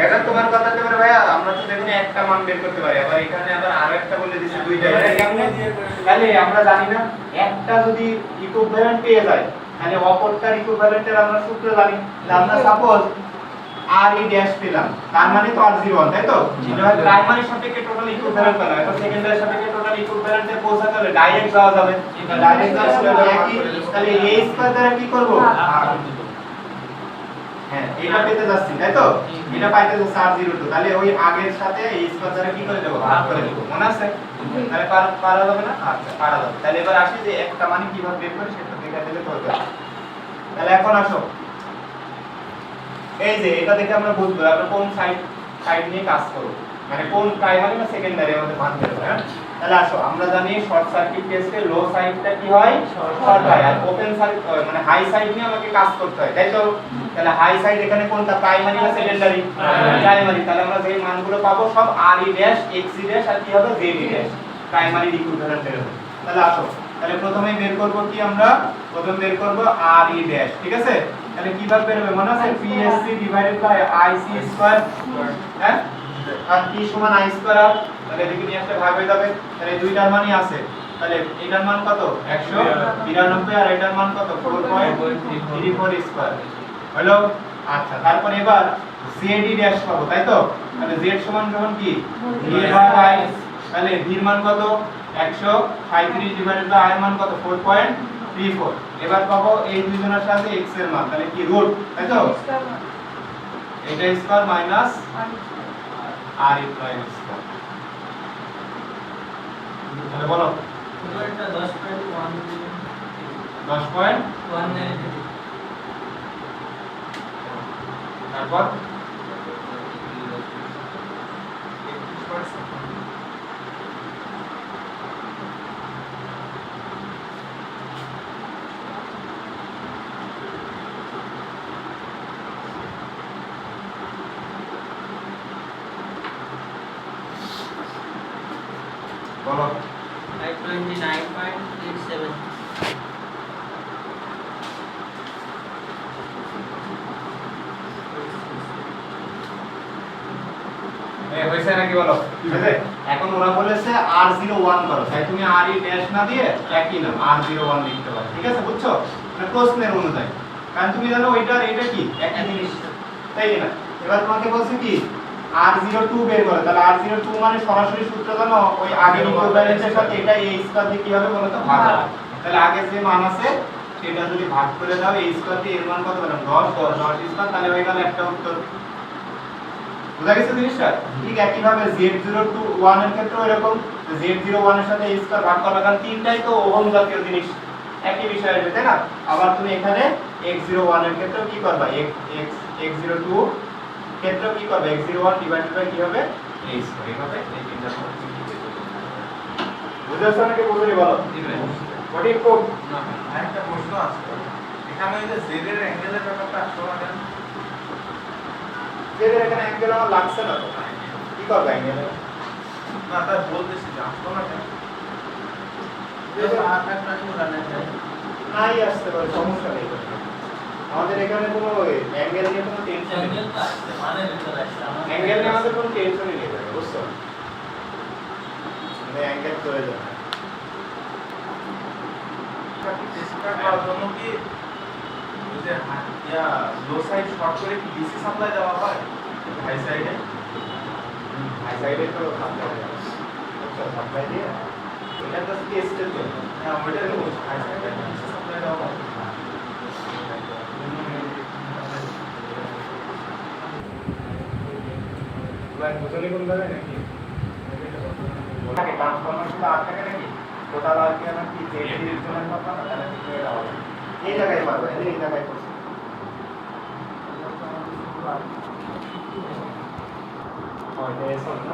এটা তোমার কথা হতে পারে ভাইয়া, আমরা তো দেখুন একটা মান বের করতে পারি, আবার এখানে আবার আরো একটা বলে দিছে দুইটা। তাহলে আমরা জানি না, একটা যদি ইকুইভ্যালেন্ট পেয়ে যায় তাহলে অপরটার ইকুইভ্যালেন্টের আমরা সূত্র জানি। আমরা সাপোজ আর ই ড্যাশ পেলাম, তার মানে তো আর 0 তাই তো? এটা প্রাইমারি সাপেক্ষে টোটাল ইকুইভ্যালেন্ট পেলাম, এটা সেকেন্ডারি সাপেক্ষে টোটাল ইকুইভ্যালেন্টে পৌঁছাতে হলে ডাইরেক্ট যাওয়া যাবে। ডাইরেক্ট যাওয়া যাবে একই। তাহলে a স্কয়ার দ্বারা কি করব? হ্যাঁ এটা পেতে যাচ্ছি তাই তো, এটা পাইতে যাচ্ছে R02, তাহলে ওই আগের সাথে এই স্কয়ার দ্বারা কি করে দেব, ভাগ করে দেব, মনে আছে? তাহলে পারা যাবে না? আচ্ছা পারা যাবে। তাহলে এবার আসি যে একটা মানে কিভাবে বের করি সেটা দেখা দিলে তো হবে। তাহলে এখন আসো, এই যে এটা দেখে আমরা বুঝবো আমরা কোন সাইড নিয়ে কাজ করব, মানে কোন প্রাইমারি না সেকেন্ডারি আমাদের মান বের হবে। হ্যাঁ তাহলে আসো, আমরা জানি শর্ট সার্কিট টেস্টে লো সাইডটা কি হয়, শর্ট হয়, আর ওপেন সাইড মানে হাই সাইড নিয়ে আমাকে কাজ করতে হয়, তাই তো? তাহলে হাই সাইড এখানে কোনটা, প্রাইমারি না সেকেন্ডারি? প্রাইমারি। তাহলে আমরা যে মানগুলো পাবো সব RE ড্যাশ XE ড্যাশ আর কি হবে ZE ড্যাশ, প্রাইমারি ইকুইভ্যালেন্ট বের হবে। তাহলে আসো, তাহলে প্রথমে বের করব কি, আমরা প্রথমে বের করব RE ড্যাশ, ঠিক আছে? তাহলে কিভাবে বের হবে মনে আছে, PSC divided by IC square, হ্যাঁ, আর P সমান I স্কয়ার, তাহলে এদিকে নিয়ে আসলে ভাগ হয়ে যাবে। তাহলে দুইটার মানই আছে, তাহলে এটার মান কত 192 আর এটার মান কত 4.34 স্কয়ার হলো। আচ্ছা তারপর এবার ZE ড্যাশ পাবো, তাই তো? তাহলে Z সমান সমান কি V বাই I, তাহলে V এর মান কত 137 ডিভাইডেড বাই I এর মান কত 4.34। এবার পাবো এই দুইজনের সাথে x এর মান, তাহলে কি রুট, তাই তো? এটা square minus RE prime square. তাহলে বলো এটা 10.1 তারপর বলো 29.87 হয়েছে নাকি বলো, ঠিক আছে? এখন ওরা বলেছে R01 করো, তাই তুমি RE ড্যাশ না দিয়ে একই নাম R01 লিখতে পারো, ঠিক আছে? বুঝছো, মানে প্রশ্নের অনুযায়ী, কারণ তুমি জানো ওইটার এটা কি একই জিনিস, তাই না? এবার তোমাকে বলছে কি R02 বের করো, তাহলে R02 মানে সরাসরি সূত্র জানো, ওই আগের ইকুইভ্যালেন্টের সাথে এটা a স্কয়ার দিয়ে কি হবে বলো তো, ভাগ হবে। তাহলে আগে যে মান আছে সেটা যদি ভাগ করে দাও a স্কয়ার দিয়ে এর মান কত পেলাম 10 স্কয়ার, তাহলে হয়ে গেল একটা উত্তর। বুঝা গেছে জিনিসটা? ঠিক একইভাবে Z021 এর ক্ষেত্রেও এরকম, Z01 এর সাথে a স্কয়ার ভাগ করবে, কারণ তিনটাই তো ওহম জাতীয় জিনিস, একই বিষয় আসবে, তাই না? আবার তুমি এখানে x01 এর ক্ষেত্রেও কি করবা, x02 ক্ষেত্রেও কি করবে, x01 ডিভাইডেড বাই কি হবে a স্কয়ার, এইভাবে এই তিনটা সমান কি কি করবে। বুঝাছো নাকি বুঝলি বলো? সঠিক খুব না একটা প্রশ্ন আছে, এখানে ওই যে z এর অ্যাঙ্গেলের ব্যাপারটা আসলো না কেন? এদের এখানে অ্যাঙ্গেল আমার লাগছে না তো, কি করবে অ্যাঙ্গেলে? না তাই বলতেছি যে আসলো না কেন? নাই আসতে পারে, সমস্যা নেই। আমাদের এখানে কোনো অ্যাঙ্গেল নিয়ে কোনো টেনশন নেই, অ্যাঙ্গেল নিয়ে আমাদের কোনো টেনশনই নেই, বুঝছো? মানে অ্যাঙ্গেল প্রয়োজন না। টেস্ট করার জন্য কি ওই যে লো সাইড শর্ট করে কি ডিসি সাপ্লাই দেওয়া হয় হাই সাইডে? হাই সাইডে তো সাপ্লাই দিয়ে এটা তো টেস্টের জন্য, হ্যাঁ ওইটা হাই সাইডে ডিসি সাপ্লাই দেওয়া হয়। বুঝলি কোন জায়গায় নাকি ওটাকে ট্রান্সফরমার শুধু আর থাকে নাকি টোটাল আর কি আমার কি জেড ডিরেকশনের কথা না, তাহলে কি এটা হবে এই জায়গায় পারবে, এই জায়গায় করছে ওইটা এসব না।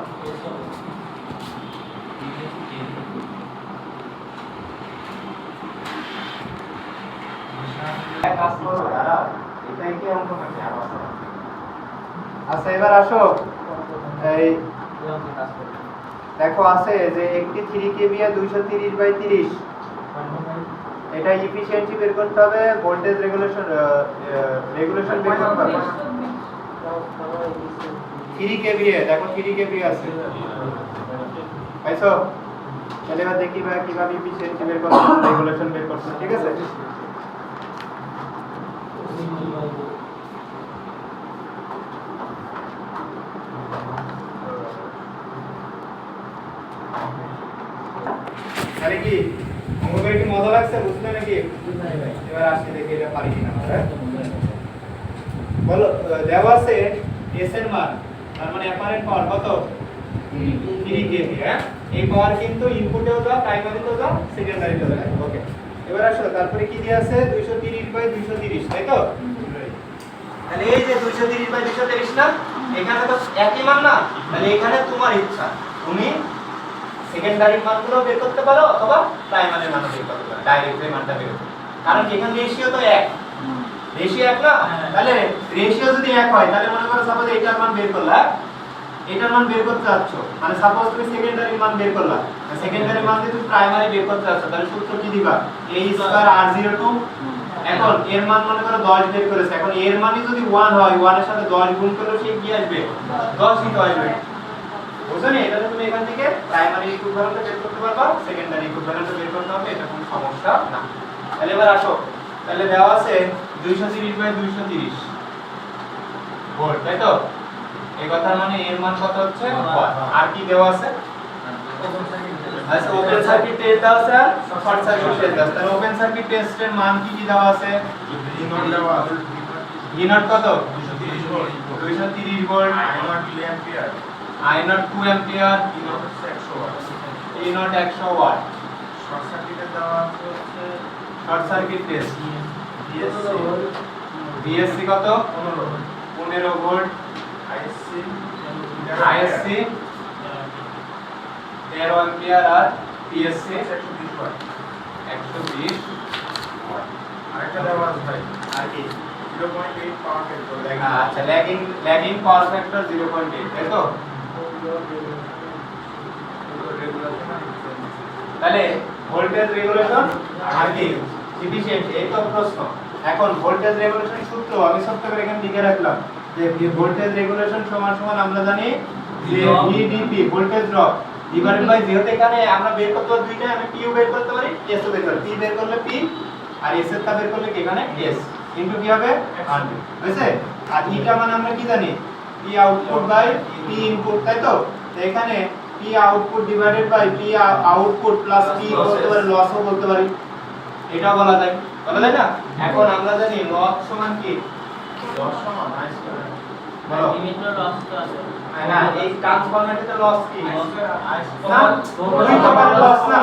কাজ করো দাঁড়াও, এটাই কি অঙ্ক নাকি আর আছে? আচ্ছা এবার আসো, এই দেখো আছে যে একটি 3 কেভি 230/30, এটা এফিশিয়েন্সি বের করতে হবে, ভোল্টেজ রেগুলেশন বের করতে হবে। 3 কেভি দেখো 3 কেভি আছে, পাইছো? তাহলে এবার দেখি ভাই কিভাবে এফিশিয়েন্সি বের করতে হবে, রেগুলেশন বের করতে হবে, ঠিক আছে? আরে কি অঙ্কটা একটু মজা লাগছে, বুঝলে নাকি? এবার আসি দেখি এটা পারি কিনা। বলো দেওয়া আছে এস এর মান, তার মানে অ্যাপারেন্ট পাওয়ার কত 3 কেভি। হ্যাঁ, এই পাওয়ার কিন্তু ইনপুটেও দাও, প্রাইমারিতেও দাও, সেকেন্ডারিতেও দাও। ওকে, এবার আসো, তারপরে কি দেয়া আছে 230/230, তাই তো? তাহলে এই যে 230/230 না, এখানে তো একই মান না, তাহলে এখানে তোমার ইচ্ছা, তুমি সেকেন্ডারি মানগুলো বের করতে পারো অথবা প্রাইমারি মানও বের করতে পারো, ডাইরেক্ট এই মানটা বের করতে, কারণ এখানে রেশিও তো এক, রেশিও এক না, তাহলে রেশিও যদি এক হয় তাহলে মনে করো সাপোজ এইটার মান বের করলা, এটার মান বের করতে যাচ্ছ, মানে সাপোজ তুমি সেকেন্ডারি মান বের করলা, সেকেন্ডারি মান দিয়ে তুমি প্রাইমারি বের করতে যাচ্ছ, তাহলে সূত্র কি দিবা a স্কয়ার r02। এখন এর মান মনে করো 10 বের করেছে, এখন এর মানই যদি 1 হয়, 1 এর সাথে 10 গুণ করলে সে কি আসবে 10 ই তো আসবে। বুঝছনি? এটাতে তুমি এখান থেকে প্রাইমারি ইকুইভ্যালেন্ট বের করতে পারবা, সেকেন্ডারি ইকুইভ্যালেন্ট বের করতে হবে, এটা কোনো সমস্যা না। তাহলে এবার আসো, তাহলে দেওয়া আছে 230/230 ভোল্ট, তাই তো? এই কথার মানে এর মান কত হচ্ছে 1। আর কি দেওয়া আছে? আচ্ছা, ওপেন সার্কিট টেস্ট দেওয়া আছে আর শর্ট সার্কিট টেস্ট দেওয়া আছে। তাহলে ওপেন সার্কিট টেস্টের মান কি কি দেওয়া আছে? V0 দেওয়া আছে, V0 কত 230 volt, 230 volt, I0 2 ampere, I0 2 ampere, E0 হচ্ছে 100 ওয়াট। E0 100 watt. শর্ট সার্কিটে দেওয়া আছে হচ্ছে short circuit test VSC VSC কত 15 ভোল্ট, ISC ISC 13 অ্যাম্পিয়ার আর PSC 120 ওয়াট। 120 ওয়াট। আরেকটা দেওয়া আছে ভাই, আর কি 0.8 পাওয়ার ফ্যাক্টর আচ্ছা, ল্যাগিং পাওয়ার ফ্যাক্টর 0.8, তাই তো? তাহলে ভোল্টেজ রেগুলেশন আর কি এফিশিয়েন্সি, এই তো প্রশ্ন। এখন ভোল্টেজ রেগুলেশন সূত্র আমি ছোট্ট করে এখানে লিখে রাখলাম যে ভোল্টেজ রেগুলেশন সমান সমান আমরা জানি যে VDP voltage drop divided by, যেহেতু এখানে আমরা বের করতে পারি দুইটাই, আমি পিও বের করতে পারি, এস ও বের করতে পারি। পি বের করলে পি আর এস এর টা বের করলে কি এখানে এস ইনটু কি হবে 100, বুঝছে? আর ইটা মানে আমরা কি জানি P output by P input, তাই তো? তো এখানে P output divided by P output plus P বলতে পারি, লসও বলতে পারি, এটাও বলা যায় না? এখন আমরা জানি লস সমান কি 10 সমান I স্কয়ার, বলো লিমিট লস তো আছে না, এই ট্রান্সফরমেটে তো লস কি I স্কয়ার না, দুই প্রকার লস না,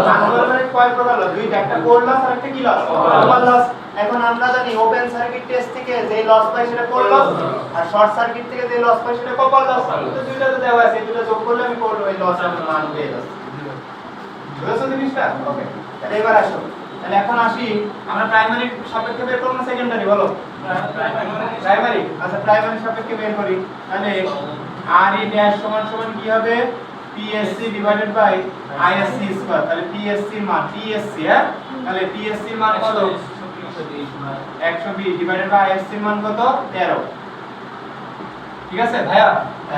ট্রান্সফরমেটে কয় প্রকার লস? দুইটা, একটা কোর লস আর একটা কি লস কপার লস। এখন আমরা জানি ওপেন সার্কিট টেস্ট থেকে যে লস পাই সেটা কোর লস, আর শর্ট সার্কিট থেকে যে লস পাই সেটা কপার লস। তো দুইটা তো দেওয়া আছে, দুটো যোগ করলে আমি কোর ওই লস এর মান পেয়ে যাচ্ছি। বুঝছো জিনিসটা? ওকে, তাহলে এবার আসো, তাহলে এখন আসি আমরা প্রাইমারি সাপেক্ষে বের করব না সেকেন্ডারি, বলো প্রাইমারি। আচ্ছা, প্রাইমারি সাপেক্ষে বের করি, তাহলে আর ই ড্যাশ সমান সমান কি হবে PSC divided by ISC square. তাহলে পিএসসি এর মান পিএসসি, হ্যাঁ, তাহলে পিএসসি এর মান কত 120 ডিভাইডেড বাই আইএসসি এর মান কত 13। ঠিক আছে ভাইয়া?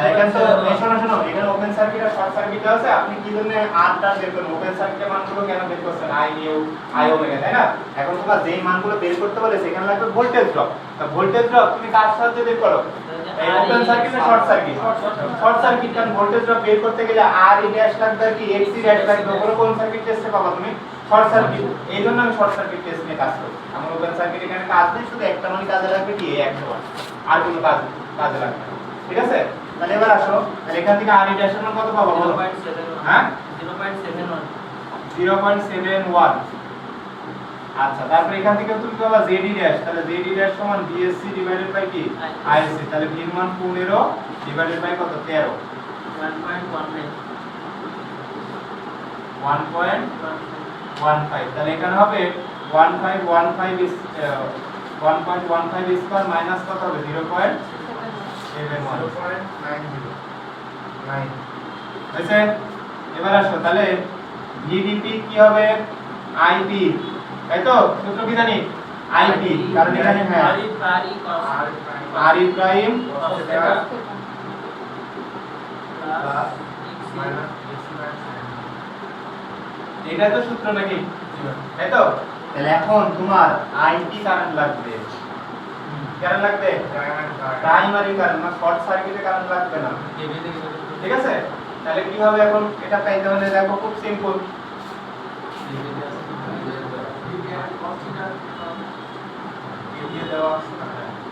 এখানে তো শোনো এখানে ওপেন সার্কিট আর শর্ট সার্কিট আছে, আপনি কি জন্য আরটা বের করবেন? ওপেন সার্কিটের মানগুলো কেন বের করছেন? আই নিউ আই ওমেগা, তাই না? এখন তোমরা যেই মানগুলো বের করতে বলে সেখানে লাগবে ভোল্টেজ ড্রপ। তা ভোল্টেজ ড্রপ তুমি কার সাহায্যে বের করো? এই ওপেন সার্কিট না শর্ট সার্কিট? Short circuit. কারণ ভোল্টেজ ড্রপ বের করতে গেলে আর ই ড্যাশ লাগবে কি এক্স ই ড্যাশ লাগবে, ওগুলো কোন সার্কিট টেস্টে পাবা তুমি? Short circuit. এইজন্য আমি শর্ট সার্কিট টেস্ট নিয়ে কাজ করি। আমার ওপেন সার্কিট এখানে কাজ নেই, শুধু একটা মানে কাজে লাগবে কি 100 ওয়াট, আর কোনো কাজে লাগবে না। ঠিক আছে? তাহলে এবার আসো, তাহলে এখান থেকে আর ই ড্যাশ এর মান কত পাবো বলো? 0.71 হ্যাঁ 0.71 0.71। আচ্ছা, তারপর এখান থেকে তুমি পাবা জেডি ড্যাশ, তাহলে জেডি ড্যাশ সমান বিএসসি ডিভাইডেড বাই কি আইএসসি, তাহলে ভি এর মান 15 ডিভাইডেড বাই কত 13 1.15। তাহলে এখানে হবে 1.15 স্কয়ার মাইনাস কত হবে 0.71 হয়েছে। এবার আসো, তাহলে ভিডিপি কি হবে আইপি, তাই তো? সূত্র কি জানি আইপি, কারণ এখানে হ্যাঁ আর ই প্রাইম এটা তো সূত্র নাকি, তাই তো? তাহলে এখন তোমার আইপি কারেন্ট লাগবে, কারেন্ট লাগবে প্রাইমারি কারেন্ট না, শর্ট সার্কিটে কারেন্ট লাগবে না। ঠিক আছে? তাহলে কি হবে এখন এটা পাইতে হলে? দেখো খুব সিম্পল, এগিয়ে দেওয়া আছে না,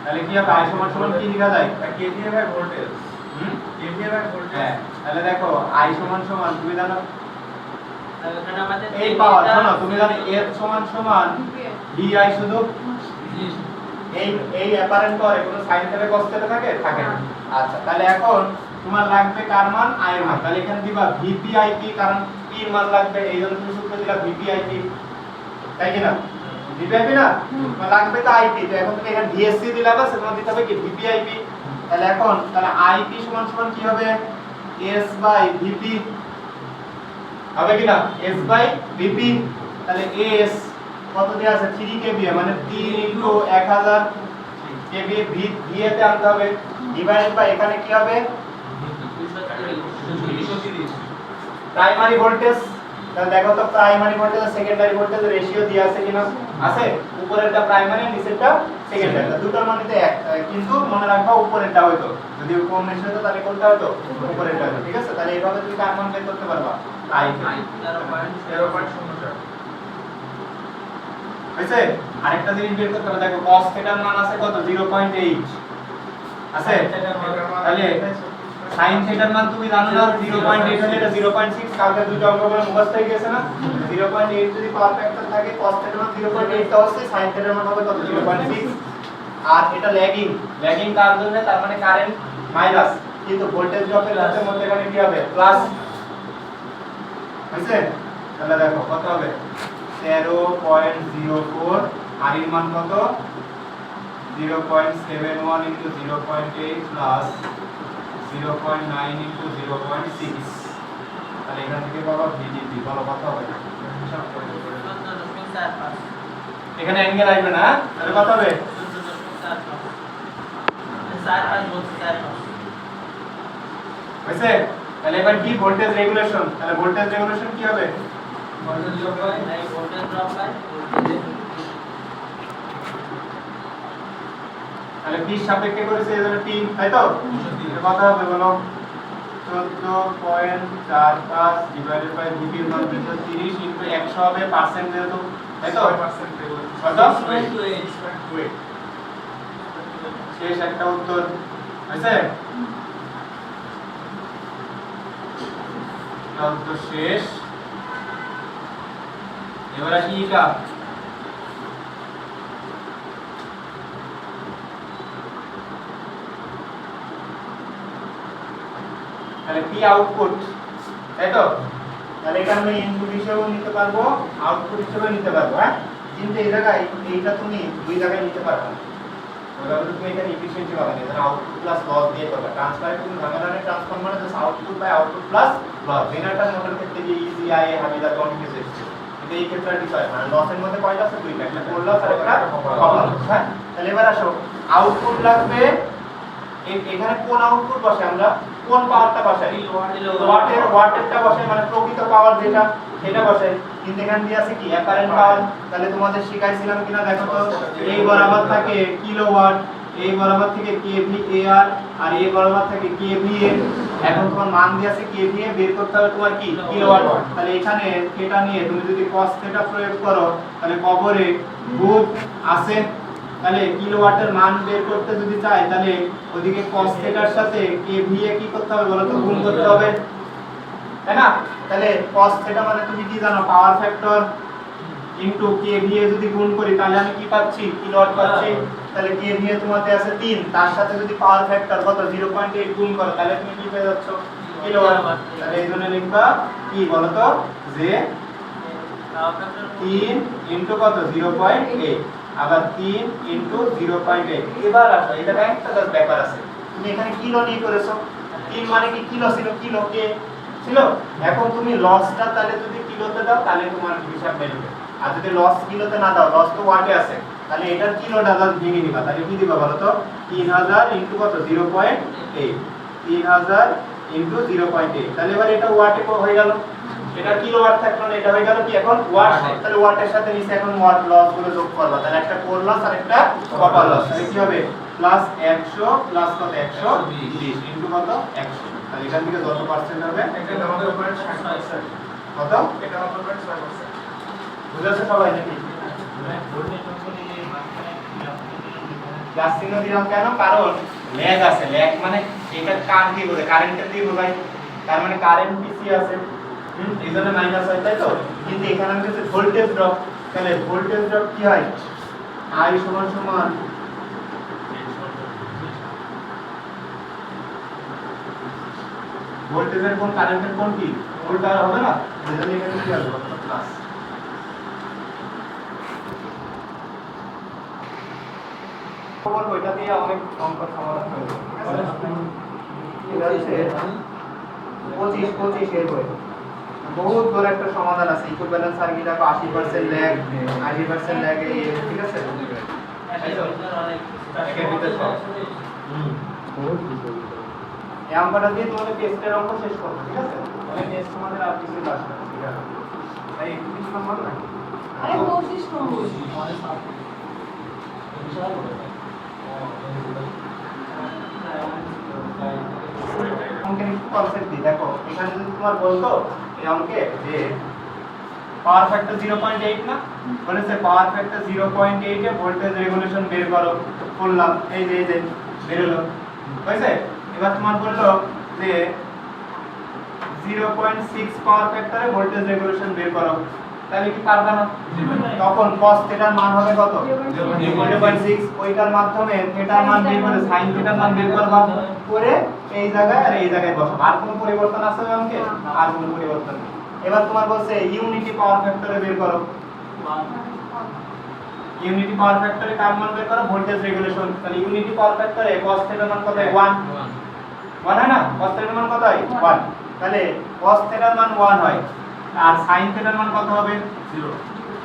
তাহলে কি হবে I সমান সমান কি লেখা যায় KVA by voltage hmm KVA by voltage হ্যাঁ তাহলে দেখো I সমান সমান তুমি জানো তাহলে এখানে আমাদের এই পাওয়ার শোনো তুমি জানো F সমান সমান VI শুধু এই অ্যাপারেন্ট করে কোনো সাইন থেকে cos থেকে থাকে থাকে না আচ্ছা তাহলে এখন তোমার লাগবে কার মান I এর মান তাহলে এখানে দিবা VPIP কারণ P এর মান লাগবে এইজন্য তুমি সূত্র দিলা VPIP তাই কি না VPIP না তোমার লাগবে তো IP তো এখন তুমি এখানে VSC দিলা বাস তোমার দিতে হবে কি VPIP তাহলে এখন তাহলে IP সমান সমান কি হবে S বাই VP হবে কি না S বাই VP তাহলে S কত দেয়া আছে 3 kVA মানে 3 * 1000 kVA VA তে আনতে হবে ডিভাইডেড বাই এখানে কি হবে 230 প্রাইমারি ভোল্টেজ তাহলে দেখো তো প্রাইমারি ভোল্টেজ আর সেকেন্ডারি ভোল্টেজ রেশিও দেয়া আছে কিনা আছে উপরেরটা প্রাইমারি নিচেরটা সেকেন্ডারি দুটোর মানে তো এক কিন্তু মনে রাখবা উপরেরটা হয়তো যদি কম রেশিও হতো তাহলে কোনটা হতো উপরেরটা হতো ঠিক আছে তাহলে এইভাবে তুমি কার মান বের করতে পারবা I 0.04 হইছে আরেকটা জিনিস বের করতে হবে দেখো cos থিটার মান আছে কত 0.8 আছে তাহলে sin থিটার মান তুমি জানো না 0.8 হলে এটা 0.6 কালকে দুটো অঙ্ক করে মুখস্থ হয়ে গেছে না 0.8 যদি পাওয়ার ফ্যাক্টর থাকে cos থিটার মান 0.8 টা হচ্ছে sin থিটার মান হবে কত 0.6 আর এটা ল্যাগিং কার জন্য তার মানে কারেন্ট মাইনাস কিন্তু ভোল্টেজ ড্রপের মধ্যে এখানে কি হবে প্লাস হইছে তাহলে দেখো কত হবে 13.04 আর এর মান কত 0.71 into 0.8 plus 0.9 into 0.6 তাহলে এখান থেকে পাবো VDP বলো কত হবে এখানে অ্যাঙ্গেল আসবে না তাহলে কত হবে হইছে তাহলে এবার কি ভোল্টেজ রেগুলেশন তাহলে ভোল্টেজ রেগুলেশন কি হবে তাহলে p সাপেক্ষে করেছে এজন্য t তাই তো কত হবে বলো 14.45 ডিভাইডেড বাই VP এর মান 30 ইনটু 100 হবে পার্সেন্ট যেহেতু তাই তো কত শেষ একটা উত্তর হইছে উত্তর শেষ এবার আসি এটা তাহলে p আউটপুট তাই তো তাহলে এখানে আমি ইনপুট হিসেবেও নিতে পারবো আউটপুট হিসেবেও নিতে পারবো হ্যাঁ কিন্তু এই জায়গায় এইটা তুমি দুই জায়গায় নিতে পারবে না ওইভাবে তুমি এখানে এফিশিয়েন্সি পাবে না এখানে আউটপুট প্লাস লস দিয়ে করবে ট্রান্সফার তুমি ঝামেলার ট্রান্সফরমারে just output by output plus loss generator motor ক্ষেত্রে যে ইজি আই হামিদা কন্টিনিউয়াস এসেছে কিন্তু এই ক্ষেত্রে কি হয় মানে লসের মধ্যে কয়টা আছে দুইটা একটা কোর লস আর একটা কপার লস হ্যাঁ তাহলে এবার আসো আউটপুট লাগবে এখানে কোন আউটপুট বসে আমরা কোন পাওয়ারটা বসাই ওয়াটেরটা বসাই মানে প্রকৃত পাওয়ার যেটা সেটা বসাই কিন্তু এখানে দিয়ে আছে কি অ্যাপারেন্ট পাওয়ার তাহলে তোমাদের শিখাইছিলাম কিনা দেখো তো এই বরাবর থাকে কিলোওয়াট এই বরাবর থেকে kVAR আর এই বরাবর থেকে kVA এখন তোমার মান দিয়ে আছে kVA বের করতে হবে তোমার কি কিলোওয়াট তাহলে এখানে থিটা নিয়ে তুমি যদি cos থিটা প্রয়োগ করো তাহলে কবরে গুণ আছে তাহলে কিলোওয়াটের মান বের করতে যদি চাই তাহলে ওদিকে cos থিটার সাথে kVA কি করতে হবে বলো তো গুণ করতে হবে তাই না তাহলে cos থিটা মানে তুমি কি জানো পাওয়ার ফ্যাক্টর ইনটু kVA যদি গুণ করি তাহলে আমি কি পাচ্ছি কিলোওয়াট পাচ্ছি তাহলে kVA তোমাদের আছে 3 তার সাথে যদি পাওয়ার ফ্যাক্টর কত 0.8 গুণ করো তাহলে তুমি কি পেয়ে যাচ্ছ কিলোওয়াট তাহলে এইজন্য লিখবা কি বলো তো যে 3 ইনটু কত 0.8 আবার 3 ইনটু 0.8 এবার আসো এটা একটা জাস্ট ব্যাপার আছে তুমি এখানে কিলো নিয়ে করেছো 3 মানে কি কিলো ছিল কিলো কে ছিল এখন তুমি লসটা তাহলে যদি কিলোতে দাও তাহলে তোমার হিসাব বেরোবে আর যদি লস কিলোতে না দাও লস তো ওয়াটে আছে তাহলে এটার কিলোটা জাস্ট ভেঙে নিবা তাহলে কি দিবা বলো তো 3000 ইনটু কত 0.8 3000 ইনটু 0.8 তাহলে এবার এটা ওয়াটে হয়ে গেল এটা কিলোওয়াট থাকলো না এটা হয়ে গেল কি এখন ওয়াট তাহলে ওয়াটের সাথে নিচে এখন ওয়াট লস গুলো যোগ করবা তাহলে একটা কোর লস আর একটা কপার লস তাহলে কি হবে প্লাস 100 প্লাস কত 120 ইনটু কত 100 তাহলে এখান থেকে কত পার্সেন্ট হবে এটা আমাদের উপরে 60% কত এটা আমাদের উপরে 6% বুঝাচ্ছে সবাই নাকি প্লাস চিহ্ন দিলাম কেন? কারণ ল্যাগ আছে, ল্যাগ মানে এটা কার দিয়ে বোঝায়, কারেন্টের দিয়ে বোঝায়, তার মানে কারেন্ট পিসি আছে, এই জন্য মাইনাস হয়, তাই তো? কিন্তু এখানে আমি হচ্ছে ভোল্টেজ ড্রপ, তাহলে ভোল্টেজ ড্রপ কি হয়? I সমান সমান ভোল্টেজের কোন কারেন্টের কোন কি উল্টা হবে না, এজন্য এখানে কি হবে প্লাস। খবর ওইটা দিয়ে অনেক সংকট সমাধান হয়ে যাবে, ঠিক আছে? এটা হচ্ছে 25 এর বই বহুত বড় একটা সমাধান আছে, ইকুইভ্যালেন্স সার্কিট আছে 80% ল্যাগ, 80% ল্যাগ, ঠিক আছে? একের ভিতরে সব এই অঙ্কটা দিয়ে তোমাদের টেস্টের অঙ্ক শেষ করবে, ঠিক আছে? তাহলে টেস্ট তোমাদের আর কিছু লাগবে না, ঠিক আছে? তাই 21 নম্বর না, আরে 25 নম্বর অঙ্কের একটু কনসেপ্ট দিই, দেখো এখানে যদি তোমার বলতো এই অঙ্কে যে পাওয়ার ফ্যাক্টর 0.8 না, বলেছে পাওয়ার ফ্যাক্টর 0.8 এ ভোল্টেজ রেগুলেশন বের করো, করলাম, এই যে বেরোলো, হয়েছে? এবার তোমার বললো যে 0.6 পাওয়ার ফ্যাক্টরে ভোল্টেজ রেগুলেশন বের করো, তাহলে কি পারবে না? তখন cos থিটার মান হবে কত? 0.6, ওইটার মাধ্যমে থিটার মান বের করে sin থিটার মান বের করবা, করে এই জায়গায় আর এই জায়গায় বসাবো। আর কোনো পরিবর্তন আছে অঙ্কে? আর কোনো পরিবর্তন নেই। এবার তোমার বলছে ইউনিটি পাওয়ার ফ্যাক্টরে বের করো, ইউনিটি পাওয়ার ফ্যাক্টরে কার মান বের করো? Voltage regulation. তাহলে ইউনিটি পাওয়ার ফ্যাক্টরে cos থিটার মান কত হয়? 1 হয় না? cos থিটার মান কত হয়? 1। তাহলে cos থিটার মান 1 হয়, আর sin থিটার মান কত হবে? 0।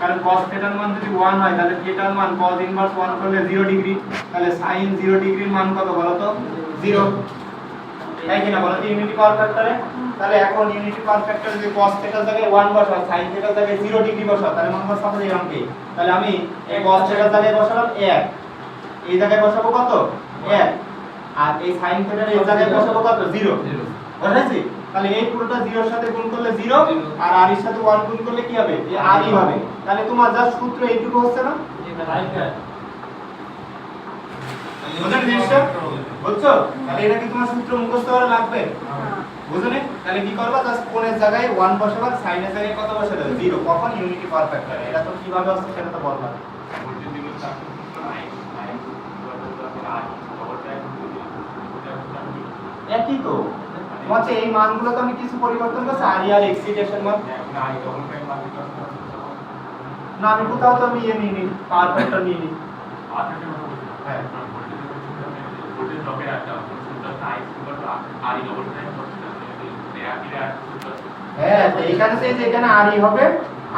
কারণ cos থিটার মান যদি 1 হয় তাহলে থিটার মান cos ইনভার্স 1 করলে 0 ডিগ্রি, তাহলে sin 0 ডিগ্রির মান কত বলো তো? 0। তাই কিনা বলো তো ইউনিটি পাওয়ার ফ্যাক্টরে? তাহলে এখন ইউনিটি পাওয়ার ফ্যাক্টরে যদি cos থিটার জায়গায় 1 বসাও, sin থিটার জায়গায় 0 ডিগ্রি বসাও, তাহলে মান বসাবো এই অঙ্কে। তাহলে আমি এই cos থিটার জায়গায় বসালাম 1, এই জায়গায় বসাবো কত? 1, আর এই sin থিটার এই জায়গায় বসাবো কত? 0। বুঝাইছি? তাহলে এই পুরোটা 0 এর সাথে গুণ করলে 0, আর r এর সাথে 1 গুণ করলে কি হবে? এই r ই হবে। তাহলে তোমার যা সূত্র এইটুকু হচ্ছে না? বুঝলেন জিনিসটা? বুঝছো? তাহলে এটা কি তোমার সূত্র মুখস্থ করা লাগবে? বুঝলে? তাহলে কি করবা? জাস্ট কোণের জায়গায় 1 বসাবা, sin এর জায়গায় কত বসাবে? 0। কখন? Unity power factor. এটা তো কিভাবে হচ্ছে সেটা তো বলবা। একই তো। তোমার যে এই মানগুলো তো আমি কিছু পরিবর্তন করছি, আর আর এক্সিটেশন মান। না আমি কোথাও তো আমি নিয়ে নিই, পাওয়ার ফ্যাক্টর নিয়ে নিই। হ্যাঁ হ্যাঁ, এইখানে তো এই যে এখানে আর ই হবে,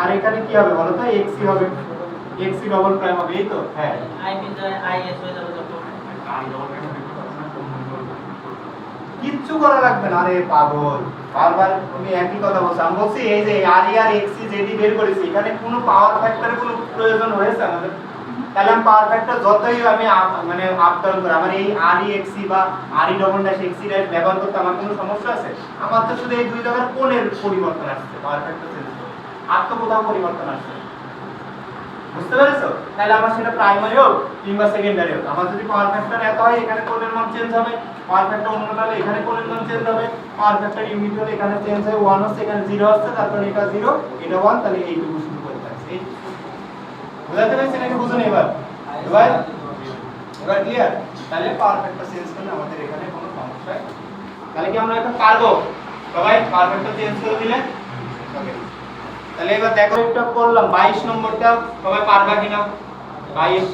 আর এখানে কি হবে বলো তো? এক্সি হবে, এক্সি ডবল প্রাইম হবে, এই তো? হ্যাঁ আইএস হয়ে যাবে তখন। কিচ্ছু করা লাগবে না। আরে পাগল, বারবার তুমি একই কথা বলছো। আমি বলছি এই যে আর ই আর এক্সি যেটি বের করেছি, এখানে কোনো পাওয়ার ফ্যাক্টরের কোনো প্রয়োজন হয়েছে আমাদের? তাহলে আমি পাওয়ার ফ্যাক্টর যতই আমি মানে আপ ডাউন করি, আমার এই আর ই এক্সি বা আর ই ডবল ড্যাশ এক্সি ড্যাশ ব্যবহার করতে আমার কোনো সমস্যা আছে? আমার তো শুধু এই দুই জায়গার কোণের পরিবর্তন আসছে, পাওয়ার ফ্যাক্টর চেঞ্জ করে, আর তো কোথাও পরিবর্তন আসছে। বুঝতে পেরেছো? তাহলে আমার সেটা প্রাইমারি হোক কিংবা সেকেন্ডারি হোক, আমার যদি পাওয়ার ফ্যাক্টর এত হয় এখানে কোণের মান চেঞ্জ হবে, পাওয়ার ফ্যাক্টর অন্যটা হলে এখানে কোণের মান চেঞ্জ হবে, পাওয়ার ফ্যাক্টর ইউনিট হলে এখানে চেঞ্জ হয়, 1 হচ্ছে এখানে 0 হচ্ছে, তারপর এটা 0 এটা 1, তাহলে এইটুকু শুধু করে থাকছে। এই বুঝাতে পেরেছি নাকি বুঝুন? এবার এবার ক্লিয়ার? তাহলে পাওয়ার ফ্যাক্টর চেঞ্জ করলে আমাদের এখানে কোনো সমস্যা নেই। তাহলে কি আমরা এখন পারবো সবাই পাওয়ার ফ্যাক্টর চেঞ্জ করে দিলে? ওকে, তাহলে এবার দেখো একটা করলাম 22 নম্বরটা, সবাই পারবা কিনা? 22,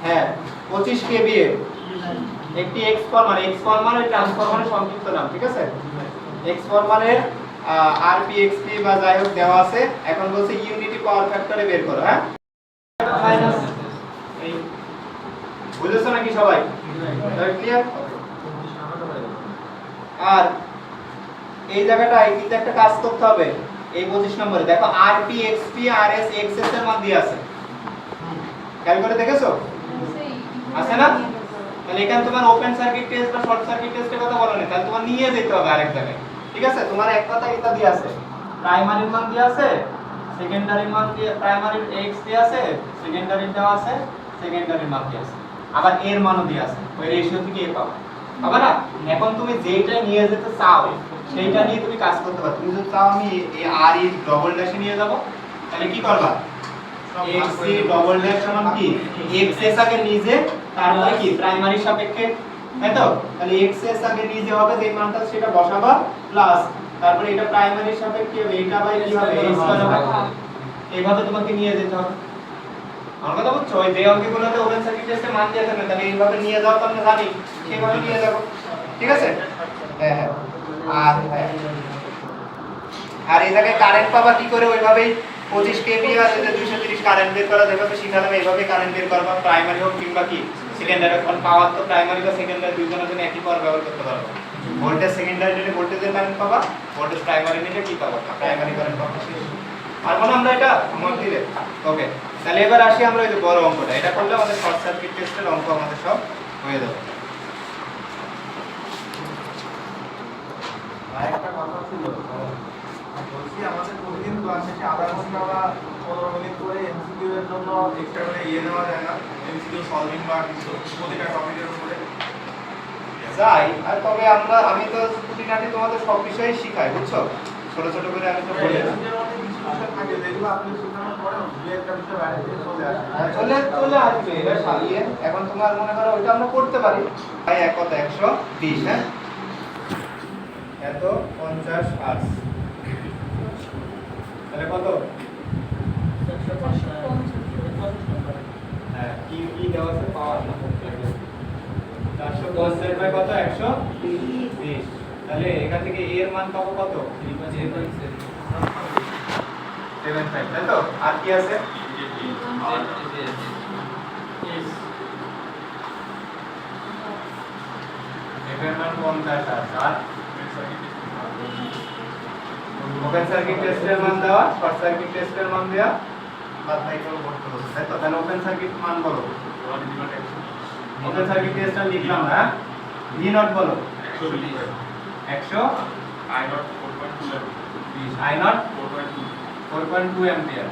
হ্যাঁ 25 কেভিএ একটি এক্সফর্মার, এক্সফর্মার এর ট্রান্সফরমারের সংক্ষিপ্ত নাম, ঠিক আছে? এক্সফর্মারের আরপি এক্সপি বা যাই হোক দেওয়া আছে। এখন বলছে ইউনিটি পাওয়ার ফ্যাক্টরে বের করো। হ্যাঁ মাইনাস, এই বুঝেছো নাকি সবাই? ক্লিয়ার? আর এই জায়গাটায় কিন্তু একটা কাজ করতে হবে। এই 25 নম্বরে দেখো আরপি এক্সপি আরএস এক্সএস এর মান দিয়ে আছে, খেয়াল করে দেখেছো? আছে না? তাহলে এখানে তোমার ওপেন সার্কিট টেস্ট বা শর্ট সার্কিট টেস্টের কথা বলা নেই, তাহলে তোমার নিয়ে যেতে হবে আরেক জায়গায়, ঠিক আছে? তোমার এক কথা এটা দিয়ে আছে, প্রাইমারির মান দিয়ে আছে, সেকেন্ডারির মান দিয়ে, প্রাইমারির এক্স দিয়ে আছে, সেকেন্ডারির দেওয়া আছে, সেকেন্ডারির মান দিয়ে আছে, আবার এর মানও দিয়ে আছে, ওই রেশিও থেকে এ পাবা পাবা না। এখন তুমি যেইটা নিয়ে যেতে চাও সেইটা নিয়ে তুমি কাজ করতে পারো। তুমি যদি চাও আমি এই আর ই ডবল ড্যাশে নিয়ে যাব, তাহলে কি করবা? x c ডবল ড্যাশ সমান কি x s আগে নিজে, তারপরে কি প্রাইমারির সাপেক্ষে, তাই তো? তাহলে x s আগে নিজে হবে যে মানটা সেটা বসাবা, প্লাস তারপরে এটা প্রাইমারির সাপেক্ষে হবে, এটা বাই কি হবে a স্কয়ার হবে। এইভাবে তোমাকে নিয়ে যেতে হবে। আমার কথা বুঝছো? ওই যে অঙ্কগুলোতে ওপেন সার্কিট টেস্টে মান দিয়ে থাকবে, তাহলে এইভাবে নিয়ে যাও, তো আমরা জানি সেইভাবে নিয়ে যাব, ঠিক আছে? হ্যাঁ হ্যাঁ। আর এই জায়গায় কারেন্ট পাবা কি করে? ওইভাবেই 25 কেভি আর 230 কারেন্ট বের করা যেভাবে শিখালাম এইভাবে কারেন্ট বের করবা, প্রাইমারি হোক কিংবা কি সেকেন্ডারি। কারণ পাওয়ার তো প্রাইমারি বা সেকেন্ডারি দুইজনের জন্য একই পাওয়ার ব্যবহার করতে পারবে। ভোল্টেজ সেকেন্ডারি নিলে ভোল্টেজের কারেন্ট পাবা, ভোল্টেজ প্রাইমারি নিলে কি পাবা? প্রাইমারি কারেন্ট পাবা। আর মনে আমরা এটা মন দিলে ওকে। তাহলে এবার আসি আমরা এই যে বড় অঙ্কটা, এটা করলে আমাদের শর্ট সার্কিট টেস্টের অঙ্ক আমাদের সব হয়ে যাবে। আরেকটা কথা ছিল, বলছি আমাদের প্রতিদিন ক্লাস শেষে আধা ঘন্টা বা 15 মিনিট করে এমসিকিউ এর জন্য এক্সট্রা করে নেওয়া যায় না? এমসিকিউ সলভিং বা কিছু প্রতিটা টপিকের উপরে যাই। আর তবে আমি তো খুঁটিনাটি তোমাদের সব বিষয়ই শিখাই, বুঝছো? ছোট ছোট করে আমি তো বলি না। এর মধ্যে কিছু বিষয় থাকে যেগুলো আপনি শেখানোর পরেও দুই একটা বিষয় বাইরে থেকে চলে আসে। চলে আসবে, এটা সারিয়ে এখন তোমার মনে করো ওইটা আমরা করতে পারি। ভাই এক কথা 120, হ্যাঁ, এত 50 আর্স, তাহলে কত? হ্যাঁ, কি কি দেওয়া আছে পাওয়ার না 450 বাই কত? 120। তাহলে এখান থেকে a এর মান পাবো কত? 3.75, তাই তো? আর কি আছে? এর মান 50 আছে। আর ওপেন সার্কিট টেস্টের মান দেওয়া, শর্ট সার্কিট টেস্টের মান দেওয়া, বাদ বাকি গুলো করতে হবে, তাই তো? তাহলে ওপেন সার্কিট মান বলো। ওপেন সার্কিট টেস্টটা লিখলাম না, ভি নট বলো 100, I not 4.2 ampere,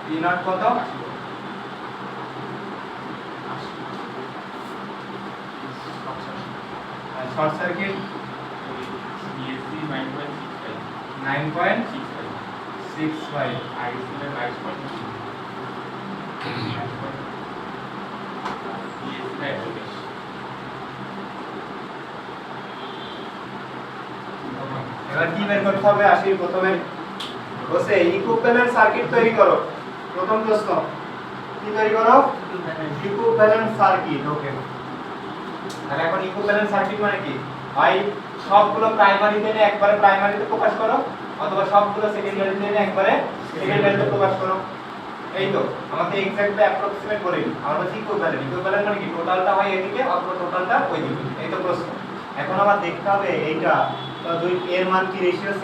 V naught কত? শর্ট সার্কিট 9.65, এবার কি বের করতে হবে? আসি প্রথমে বসে ইকুইভ্যালেন্ট সার্কিট তৈরি করো। প্রথম প্রশ্ন কি তৈরি করো? Equivalent circuit. ওকে, তাহলে এখন ইকুইভ্যালেন্ট সার্কিট মানে কি? ভাই সবগুলো প্রাইমারিতে এনে একবারে প্রাইমারিতে প্রকাশ করো, অথবা সবগুলো সেকেন্ডারিতে এনে একবারে সেকেন্ডারিতে প্রকাশ করো। এই তো আমাদের এক্সাক্টলি অ্যাপ্রক্সিমেট বলে আমরা কি ইকুইভ্যালেন্ট। ইকুইভ্যালেন্ট মানে কি? টোটালটা হয় এদিকে অথবা টোটালটা ওইদিকে। এই তো প্রশ্ন। এখন আবার দেখতে হবে এইটা তো দুই এর মান কি রেশিও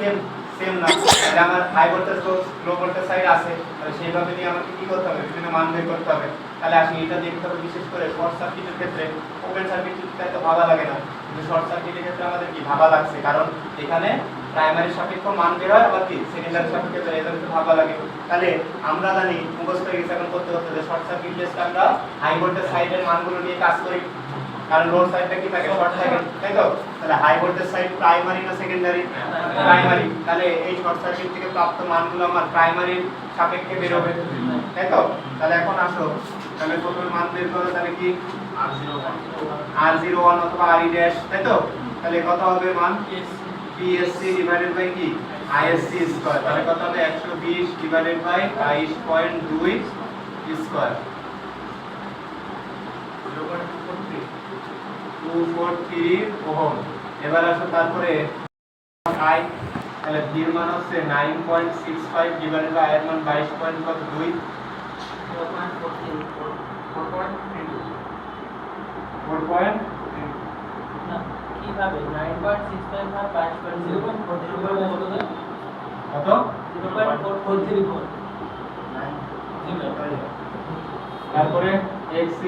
সেম না। তাহলে আমার high voltage low voltage side আছে, তাহলে সেইভাবে নিয়ে আমাকে কি করতে হবে? বিভিন্ন মান বের করতে হবে। তাহলে আসি এটা দেখতে হবে, বিশেষ করে শর্ট সার্কিটের ক্ষেত্রে। ওপেন সার্কিটটা তো ভাবা লাগে না, কিন্তু শর্ট সার্কিটের ক্ষেত্রে আমাদের কি ভাবা লাগছে, কারণ এখানে প্রাইমারি সাপেক্ষ মান বের হয়, আবার কি সেকেন্ডারি সাপেক্ষে বের হয়, এজন্য একটু ভাবা লাগে। তাহলে আমরা জানি মুখস্থ হয়ে গেছে এখন করতে করতে যে শর্ট সার্কিট টেস্টে আমরা হাই ভোল্টেজ সাইডের মানগুলো নিয়ে কাজ করি, কারণ লোড সাইডটা কি থাকে? শর্ট থাকে, তাই তো? তাহলে হাই ভোল্টেজ সাইড প্রাইমারি না সেকেন্ডারি? প্রাইমারি। তাহলে এই শর্ট সার্কিট থেকে প্রাপ্ত মানগুলো আমার প্রাইমারির সাপেক্ষে বের হবে, তাই তো? তাহলে এখন আসো, তাহলে প্রথমে মান বের করো, তাহলে কি R01 অথবা RE ড্যাশ, তাই তো? তাহলে কত হবে মান? PSC ডিভাইডেড বাই কি ISC স্কয়ার। তাহলে কত হবে? 120 ডিভাইডেড বাই 22.2 স্কয়ার, 243 ওহম। এবার আসো তারপরে I, তাহলে V এর মান হচ্ছে 9.65 ডিভাইডেড বাই I এর মান 22.2, 4.3 কিভাবে 9.65 আর 22.0 কত? 0.443 তারপরে XC